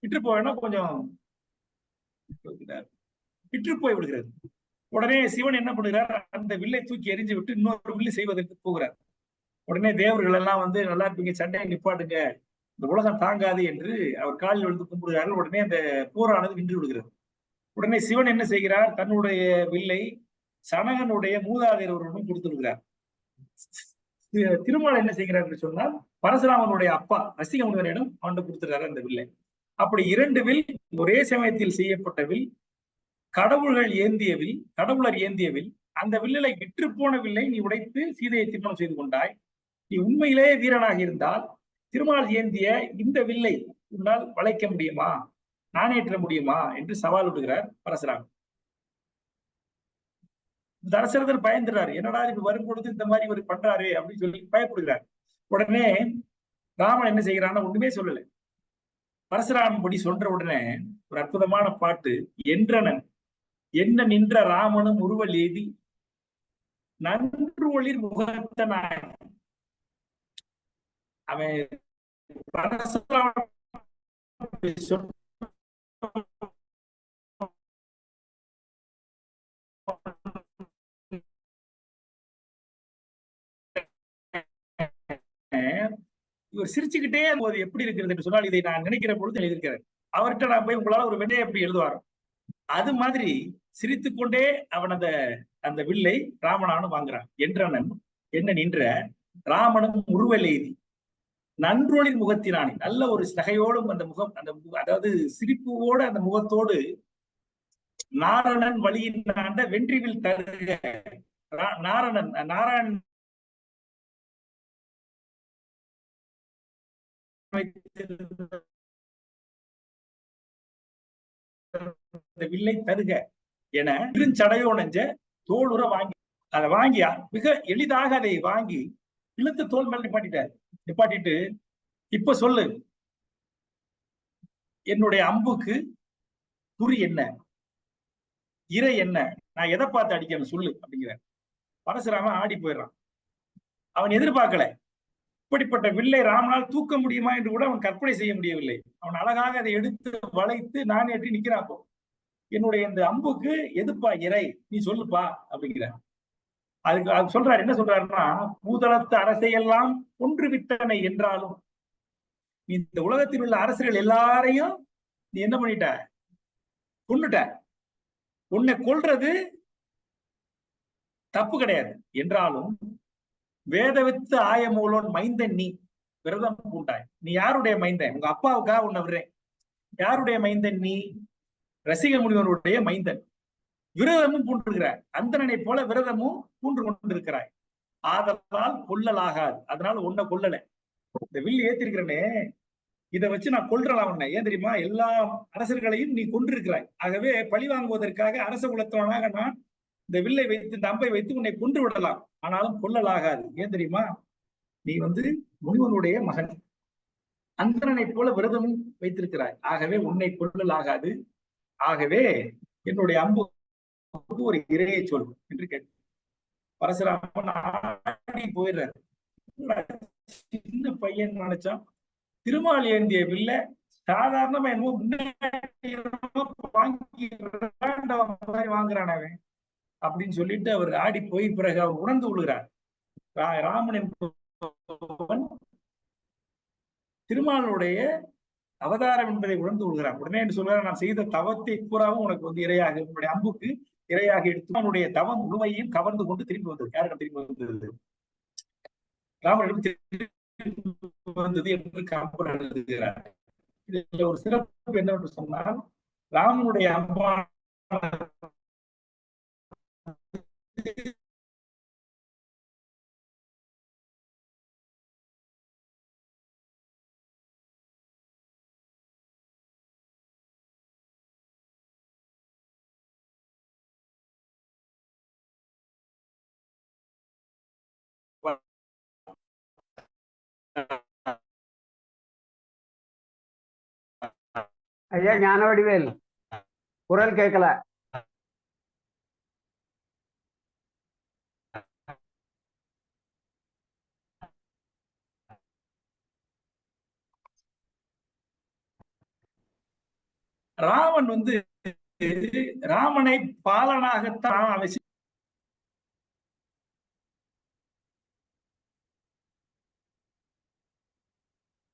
Speaker 1: இற்று போயினா கொஞ்சம் இற்று போய் விடுகிறது. உடனே சிவன் என்ன பண்ணுகிறார்? அந்த வில்லை தூக்கி எரிஞ்சு விட்டு இன்னொரு வில்லு செய்வதற்கு போகிறார். உடனே தேவர்கள் எல்லாம் நல்லா இருப்பீங்க, சண்டையை நிப்பாட்டுங்க, இந்த உலகம் தாங்காது என்று அவர் காலில் விழுந்து கும்பிடுகிறார்கள். உடனே அந்த போரானது நின்று விடுகிறது. உடனே சிவன் என்ன செய்கிறார்? தன்னுடைய வில்லை சனகனுடைய மூதாதையர் ஒருவனும் கொடுத்திருக்கிறார். திருமால் என்ன செய்கிறார் என்று சொன்னால், பரசுராமனுடைய அப்பா வசிக முனிவரிடம் அவன் கொடுத்துறாரு அந்த வில்லை. அப்படி 2 வில் ஒரே சமயத்தில் செய்யப்பட்ட வில், கடவுளர் ஏந்திய வில். அந்த வில்லை விற்று போன வில்லை நீ உடைத்து சீதையை திருமணம் செய்து கொண்டாய். நீ உண்மையிலேயே வீரனாக இருந்தால் திருமால் ஏந்திய இந்த வில்லை உன்னால் வளைக்க முடியுமா, நானேற்ற முடியுமா என்று சவால் விடுகிறார் பரசுராமன். தசரதர் பயந்துறாரு. என்னடா இப்ப வரும் பொழுது இந்த மாதிரி இவர் பண்றாரு அப்படின்னு சொல்லி பயப்படுகிறார். உடனே ராமன் என்ன செய்கிறான்னா ஒண்ணுமே சொல்லல. பரசுராமன் படி சொல்ற உடனே ஒரு அற்புதமான பாட்டு. என்றனன் என்ன நின்ற ராமனும் உருவல் ஏதி நன்று ஒளிர் முகத்தனாய். அவன் இவர் சிரிச்சுக்கிட்டே போது எப்படி இருக்கிறது என்று சொன்னால், இதை நான் நினைக்கிற பொழுது எழுதியிருக்கிறேன். அவர்கிட்ட நான் போய் உங்களால ஒரு வெண்டையை எப்படி எழுதுவாரோ அது மாதிரி சிரித்துக் கொண்டே அவன் அந்த வில்லை ராமனானும் வாங்குறான். என்றனன் என்ன நின்ற ராமனும் உருவல் எய்தி நன்றொழில் முகத்தினானே, நல்ல ஒரு நகையோடும் அந்த முகம், அதாவது சிரிப்போடு அந்த முகத்தோடு நாரணன் வழியினாண்ட வென்றிவில் தருக. நாராயணன் அந்த வில்லை தருக என இருஞ்சடையோ நெஞ்ச தோளுற வாங்கி அதை வாங்கி மிக எளிதாக அதை வாங்கி இழுத்து தோல் மேல நிப்பாட்டிட்டு இப்ப சொல்லு, என்னுடைய அம்புக்கு குறி என்ன, இறை என்ன, நான் எதை பார்த்து அடிக்கணும் சொல்லு அப்படிங்கிற. பரசுராமன் ஆடி போயிடுறான். அவன் எதிர்பார்க்கல இப்படிப்பட்ட வில்லை ராமனால் தூக்க முடியுமா என்று கூட அவன் கற்பனை செய்ய முடியவில்லை. அவன் அழகாக அதை எடுத்து வளைத்து நான் ஏற்றி நிக்கிறாப்போ, என்னுடைய இந்த அம்புக்கு எதுப்பா இறை, நீ சொல்லுப்பா அப்படிங்கிற. அதுக்கு சொல்றாரு, என்ன சொல்றாருன்னா, பூதளத்து அரசையெல்லாம் கொன்று விட்டனை என்றாலும் நீ இந்த உலகத்தில் உள்ள அரசர்கள் எல்லாரையும் நீ என்ன பண்ணிட்ட, கொன்னுட்ட. உன்னை கொல்றது தப்பு கிடையாது என்றாலும் வேதவித்து ஆயமூலோன் மைந்தன் நீ விரதம் பூண்டாய். நீ யாருடைய மைந்தன்? உங்க அப்பாவுக்காக உன்னை விடுறேன். யாருடைய மைந்தன் நீ? ரசிக முனிவருடைய மைந்தன். விரதமும் பூண்டிருக்கிறாய், அந்தனனை போல விரதமும் பூண்டு கொண்டிருக்கிறாய். ஆதலால் கொல்லலாகாது. அதனால உன்னை கொல்லல. இந்த வில் ஏத்திருக்கிறனே, இதை வச்சு நான் கொல்றலாம் உன்னை. ஏன் தெரியுமா? எல்லா அரசர்களையும் நீ கொன்றிருக்கிறாய். ஆகவே பழி வாங்குவதற்காக அரச குலத்தவனாக நான் இந்த வில்லை வைத்து, இந்த அம்பை வைத்து உன்னை கொன்று விடலாம். ஆனாலும் கொல்லலாகாது. ஏன் தெரியுமா? நீ முனிவனுடைய மகன், அந்தனனை போல விரதமும் வைத்திருக்கிறாய். ஆகவே உன்னை கொல்லலாகாது. ஆகவே என்னுடைய அம்பு ஒரு இறையை சொல் என்று கேட்டு பரசுராமன் ஆடி போயிடுறாரு. சின்ன பையன் நினைச்சான், திருமால் ஏந்திய வில்ல சாதாரணமா என்னமோ வாங்குறான் அவன் அப்படின்னு சொல்லிட்டு அவர் ஆடி போய் பிறகு அவர் உணர்ந்து கொள்கிறார். ராமன் என்பவன் திருமாலுடைய அவதாரம் என்பதை உணர்ந்து கொள்கிறான். உடனே என்று சொல்கிறார், நான் செய்த தவத்தை பூராவும் உனக்கு இரையாக, உன்னுடைய அம்புக்கு இரையாக எடுத்து அவனுடைய தவம் முழுமையும் கவர்ந்து கொண்டு திரும்பி வந்தது. யாரிடம் திரும்பி வந்தது? ராமனிடம் திரும்பி வந்தது என்று கம்பர் எழுதுகிறார். இதுல ஒரு சிறப்பு என்னவென்று சொன்னால், ராமனுடைய அம்பா
Speaker 2: ஐயா ஞானவடிவேல், குரல் கேட்கல.
Speaker 1: ராமன் ராமனை பாலனாகத்தான் அவசியம்.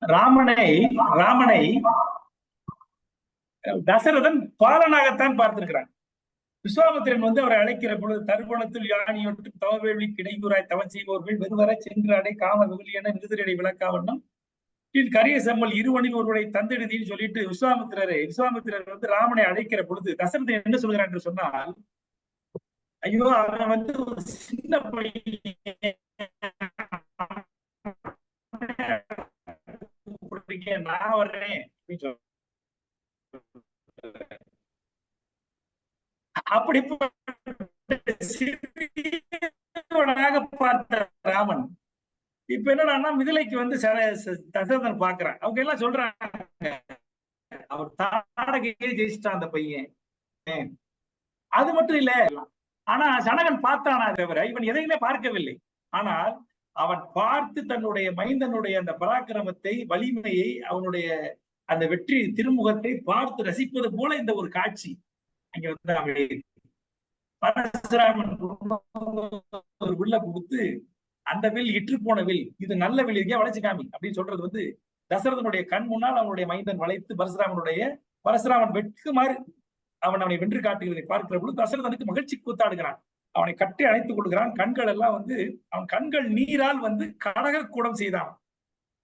Speaker 1: ராமனை தசரதன் பாலனாகத்தான் பார்த்திருக்கிறான். விஸ்வாமித்திரன் அவரை அழைக்கிற பொழுது, தருபணத்தில் யானியொட்டு தவவேள்வி கிடைக்குறாய் தவன் செய்வோர்கள் வெறுவரை சென்று அடை காம வெகுளியென நிறுதியடை விளக்காவண்ணம் கரிய செம்மல் இருவனில் ஒருவரை தந்தெடுதின்னு சொல்லிட்டு விஸ்வாமித்திரர் ராமனை அழைக்கிற பொழுது தசரதன் என்ன சொல்கிறான் என்று சொன்னால், ஐயோ அவன் ஒரு சின்ன பையன், நான் வர்றேன் அப்படி பார்த்த ராமன் இப்ப என்னடான்னா மிதிலைக்கு தசரதன் பாக்குறான். அவங்க எல்லாம் சொல்றாங்க, அவர் தாடகையே ஜெயிச்சிட்டான் அந்த பையன். அது மட்டும் இல்ல, ஆனா சனகன் பார்த்தானா தவிர இவன் எதையுமே பார்க்கவில்லை. ஆனால் அவன் பார்த்து தன்னுடைய மைந்தனுடைய அந்த பராக்கிரமத்தை, வலிமையை, அவனுடைய அந்த வெற்றி திருமுகத்தை பார்த்து ரசிப்பது போல இந்த ஒரு காட்சி அங்க பரசுராமன் ஒரு வில்ல கொடுத்து, அந்த வில் இற்று போன வில், இது நல்ல வில், இருக்கே வளைச்சு காமி அப்படின்னு சொல்றது தசரதனுடைய கண் முன்னால் அவனுடைய மைந்தன் வளைத்து பரசுராமன் வெட்குமாறு அவனை வென்று காட்டுகிறதை பார்க்கிற பொழுது தசரதனுக்கு மகிழ்ச்சி கூத்தாடுகிறான். அவனை கட்டி அணைத்துக் கொள்கிறான். கண்கள் எல்லாம் அவன் கண்கள் நீரால் கடக கூடம் செய்தான்.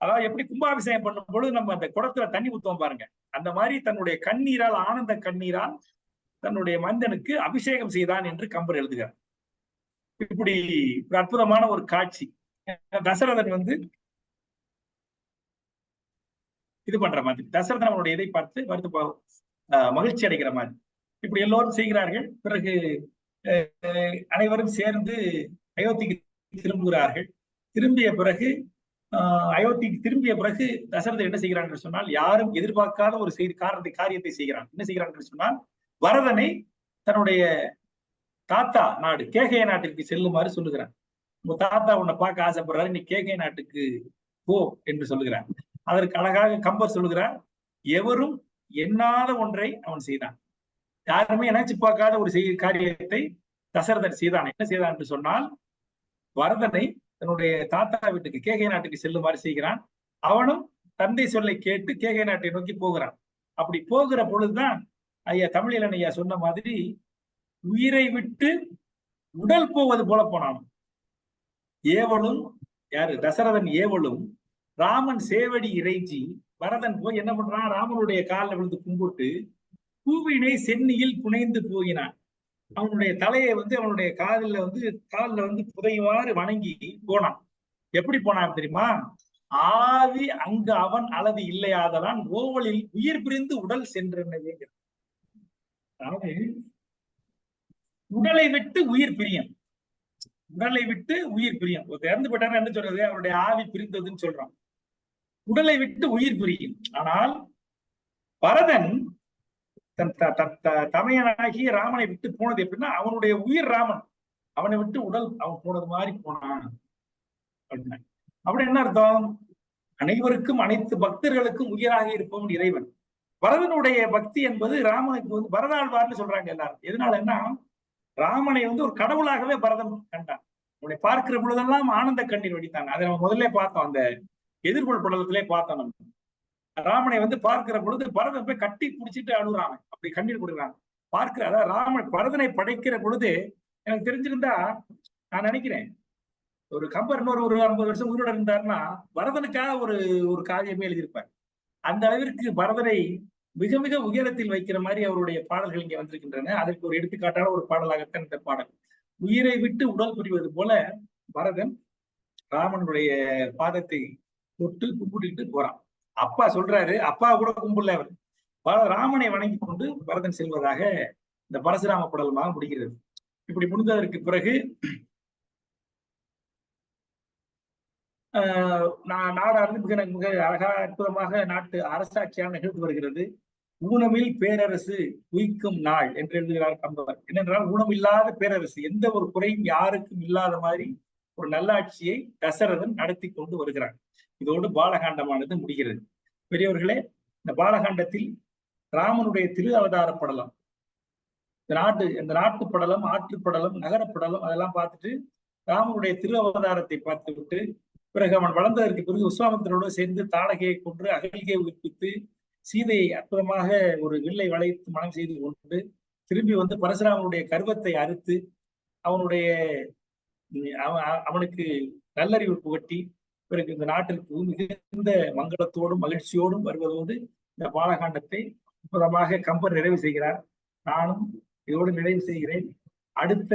Speaker 1: அதாவது எப்படி கும்பாபிஷேகம் பண்ணும் பொழுது நம்ம அந்த குடத்துல தண்ணி ஊத்துவோம் பாருங்க, அந்த மாதிரி தன்னுடைய கண்ணீரால், ஆனந்த கண்ணீரால் தன்னுடைய மந்தனுக்கு அபிஷேகம் செய்தான் என்று கம்பர் எழுதுகிறார். இப்படி ஒரு அற்புதமான ஒரு காட்சி. தசரதன் இது பண்ற மாதிரி, தசரதன் அவனுடைய இதை பார்த்து மகிழ்ச்சி அடைகிற மாதிரி. இப்படி எல்லோரும் செய்கிறார்கள். பிறகு அனைவரும் சேர்ந்து அயோத்திக்கு திரும்புகிறார்கள். திரும்பிய பிறகு அயோத்திக்கு திரும்பிய பிறகு தசரதர் என்ன செய்கிறான் என்று சொன்னால், யாரும் எதிர்பார்க்காத ஒரு காரியத்தை செய்கிறான். என்ன செய்கிறான் என்று சொன்னால், பரதனை தன்னுடைய தாத்தா நாடு கேகய நாட்டிற்கு செல்லுமாறு சொல்லுகிறான். உங்க தாத்தா உன்னை பார்க்க ஆசைப்படுறாரு, நீ கேகய நாட்டுக்கு போ என்று சொல்லுகிறான். அதற்கு அழகாக கம்பர் சொல்லுகிறார், எவரும் எண்ணாத ஒன்றை அவன் செய்தான். யாருமே நினைச்சு பார்க்காத ஒரு காரியத்தை தசரதன் செய்தான். என்ன செய்தான் என்று சொன்னால், பரதனை தன்னுடைய தாத்தா வீட்டுக்கு கேகய நாட்டுக்கு செல்லுமாறு செய்கிறான். அவனும் தந்தை சொல்லை கேட்டு கேகய நாட்டை நோக்கி போகிறான். அப்படி போகிற பொழுதுதான் ஐயா தமிழிலன் ஐயா சொன்ன மாதிரி உயிரை விட்டு உடல் போவது போல போனான். ஏவலும் யாரு? தசரதன் ஏவலும் ராமன் சேவடி இறைஞ்சி பரதன் போய் என்ன பண்றான்? ராமனுடைய காலில் விழுந்து கும்பிட்டு பூவினை சென்னியில் புனைந்து போயினான். அவனுடைய தலையை அவனுடைய காலில் புதைவாறு வணங்கி போனான். எப்படி போனான் தெரியுமா? ஆவி அங்கு அவன் அளவு இல்லையாதலான் ஓவலில் உயிர் பிரிந்து உடல் சென்றனவே. அதாவது உடலை விட்டு உயிர் பிரியம், உடலை விட்டு உயிர் பிரியம். இறந்து போயிட்டாரு என்ன சொல்றது? அவருடைய ஆவி பிரிந்ததுன்னு சொல்றான். உடலை விட்டு உயிர் பிரியும். ஆனால் பரதன் தன் தமையனாகிய ராமனை விட்டு போனது எப்படின்னா, அவனுடைய உயிர் ராமன், அவனை விட்டு உடல் அவன் போனது மாதிரி போனான் அப்படின்னா. அப்படி என்ன அர்த்தம்? அனைவருக்கும் அனைத்து பக்தர்களுக்கும் உயிராக இருப்பவன் இறைவன். பரதனுடைய பக்தி என்பது ராமனுக்கு பரதாழ்வார்னு சொல்றாங்க எல்லாரும். எதனாலன்னா, ராமனை ஒரு கடவுளாகவே பரதன் கண்டான். அவனை பார்க்கிற பொழுதெல்லாம் ஆனந்த கண்ணீர் வடித்தான். அதை நம்ம முதல்ல பார்த்தோம், அந்த எதிர்கொள் படலத்திலே பார்த்தோம். நம்ம ராமனை பார்க்கிற பொழுது பரதன் போய் கட்டி பிடிச்சிட்டு அழுகுறாங்க, அப்படி கண்ணீர் கொடுக்குறாங்க. அதாவது ராமன் பரதனை படைக்கிற பொழுது எனக்கு தெரிஞ்சிருந்தா, நான் நினைக்கிறேன் ஒரு கம்பர் இன்னொரு 50 வருஷம் உயிரோட இருந்தாருன்னா பரதனுக்காக ஒரு காவியமே எழுதியிருப்பார். அந்த அளவிற்கு பரதனை மிக மிக உயரத்தில் வைக்கிற மாதிரி அவருடைய பாடல்கள் இங்கே வந்திருக்கின்றன. அதற்கு ஒரு எடுத்துக்காட்டான ஒரு பாடலாகத்தான் இந்த பாடல். உயிரை விட்டு உடல் புரிவது போல பரதன் ராமனுடைய பாதத்தை தொட்டு கும்பிட்டு போறான். அப்பா சொல்றாரு, அப்பா கூட கும்பிடல, அவர் ராமனை வணங்கி கொண்டு பரதன் செல்வதாக இந்த பரசுராம படலமாக முடிகிறது. இப்படி முடிந்ததற்கு பிறகு நாடானது மிக அழகா அற்புதமாக நாட்டு அரசாட்சியாக நிகழ்ந்து வருகிறது. ஊனமில் பேரரசு உயிக்கும் நாள் என்று எழுதுகிறார் கம்பர். என்னென்றால், ஊனமில்லாத பேரரசு, எந்த ஒரு குறையும் யாருக்கும் இல்லாத மாதிரி ஒரு நல்லாட்சியை தசரதன் நடத்தி கொண்டு வருகிறார். இதோடு பாலகாண்டமானது முடிகிறது. பெரியவர்களே, இந்த பாலகாண்டத்தில் ராமனுடைய திரு அவதார படலம், இந்த நாட்டு படலம், ஆற்றுப்படலம், நகரப்படலம் அதெல்லாம் பார்த்துட்டு ராமனுடைய திரு அவதாரத்தை பார்த்து விட்டு, பிறகு அவன் வளர்ந்ததற்கு பிறகு விஸ்வாமித்திரரோடு சேர்ந்து தாடகையை கொன்று அகல்கையை உயிர்ப்பித்து சீதையை அற்புதமாக ஒரு வில்லை வளைத்து மனம் செய்து கொண்டு திரும்பி பரசுராமனுடைய கர்வத்தை அறுத்து அவனுக்கு நல்லறிவு புகட்டி பிறகு இந்த நாட்டிற்கு மிகுந்த மங்களத்தோடும் மகிழ்ச்சியோடும் வருவதோடு இந்த பாலகாண்டத்தை அற்புதமாக கம்பர் நிறைவு செய்கிறார். நானும் இதோடு நிறைவு செய்கிறேன். அடுத்த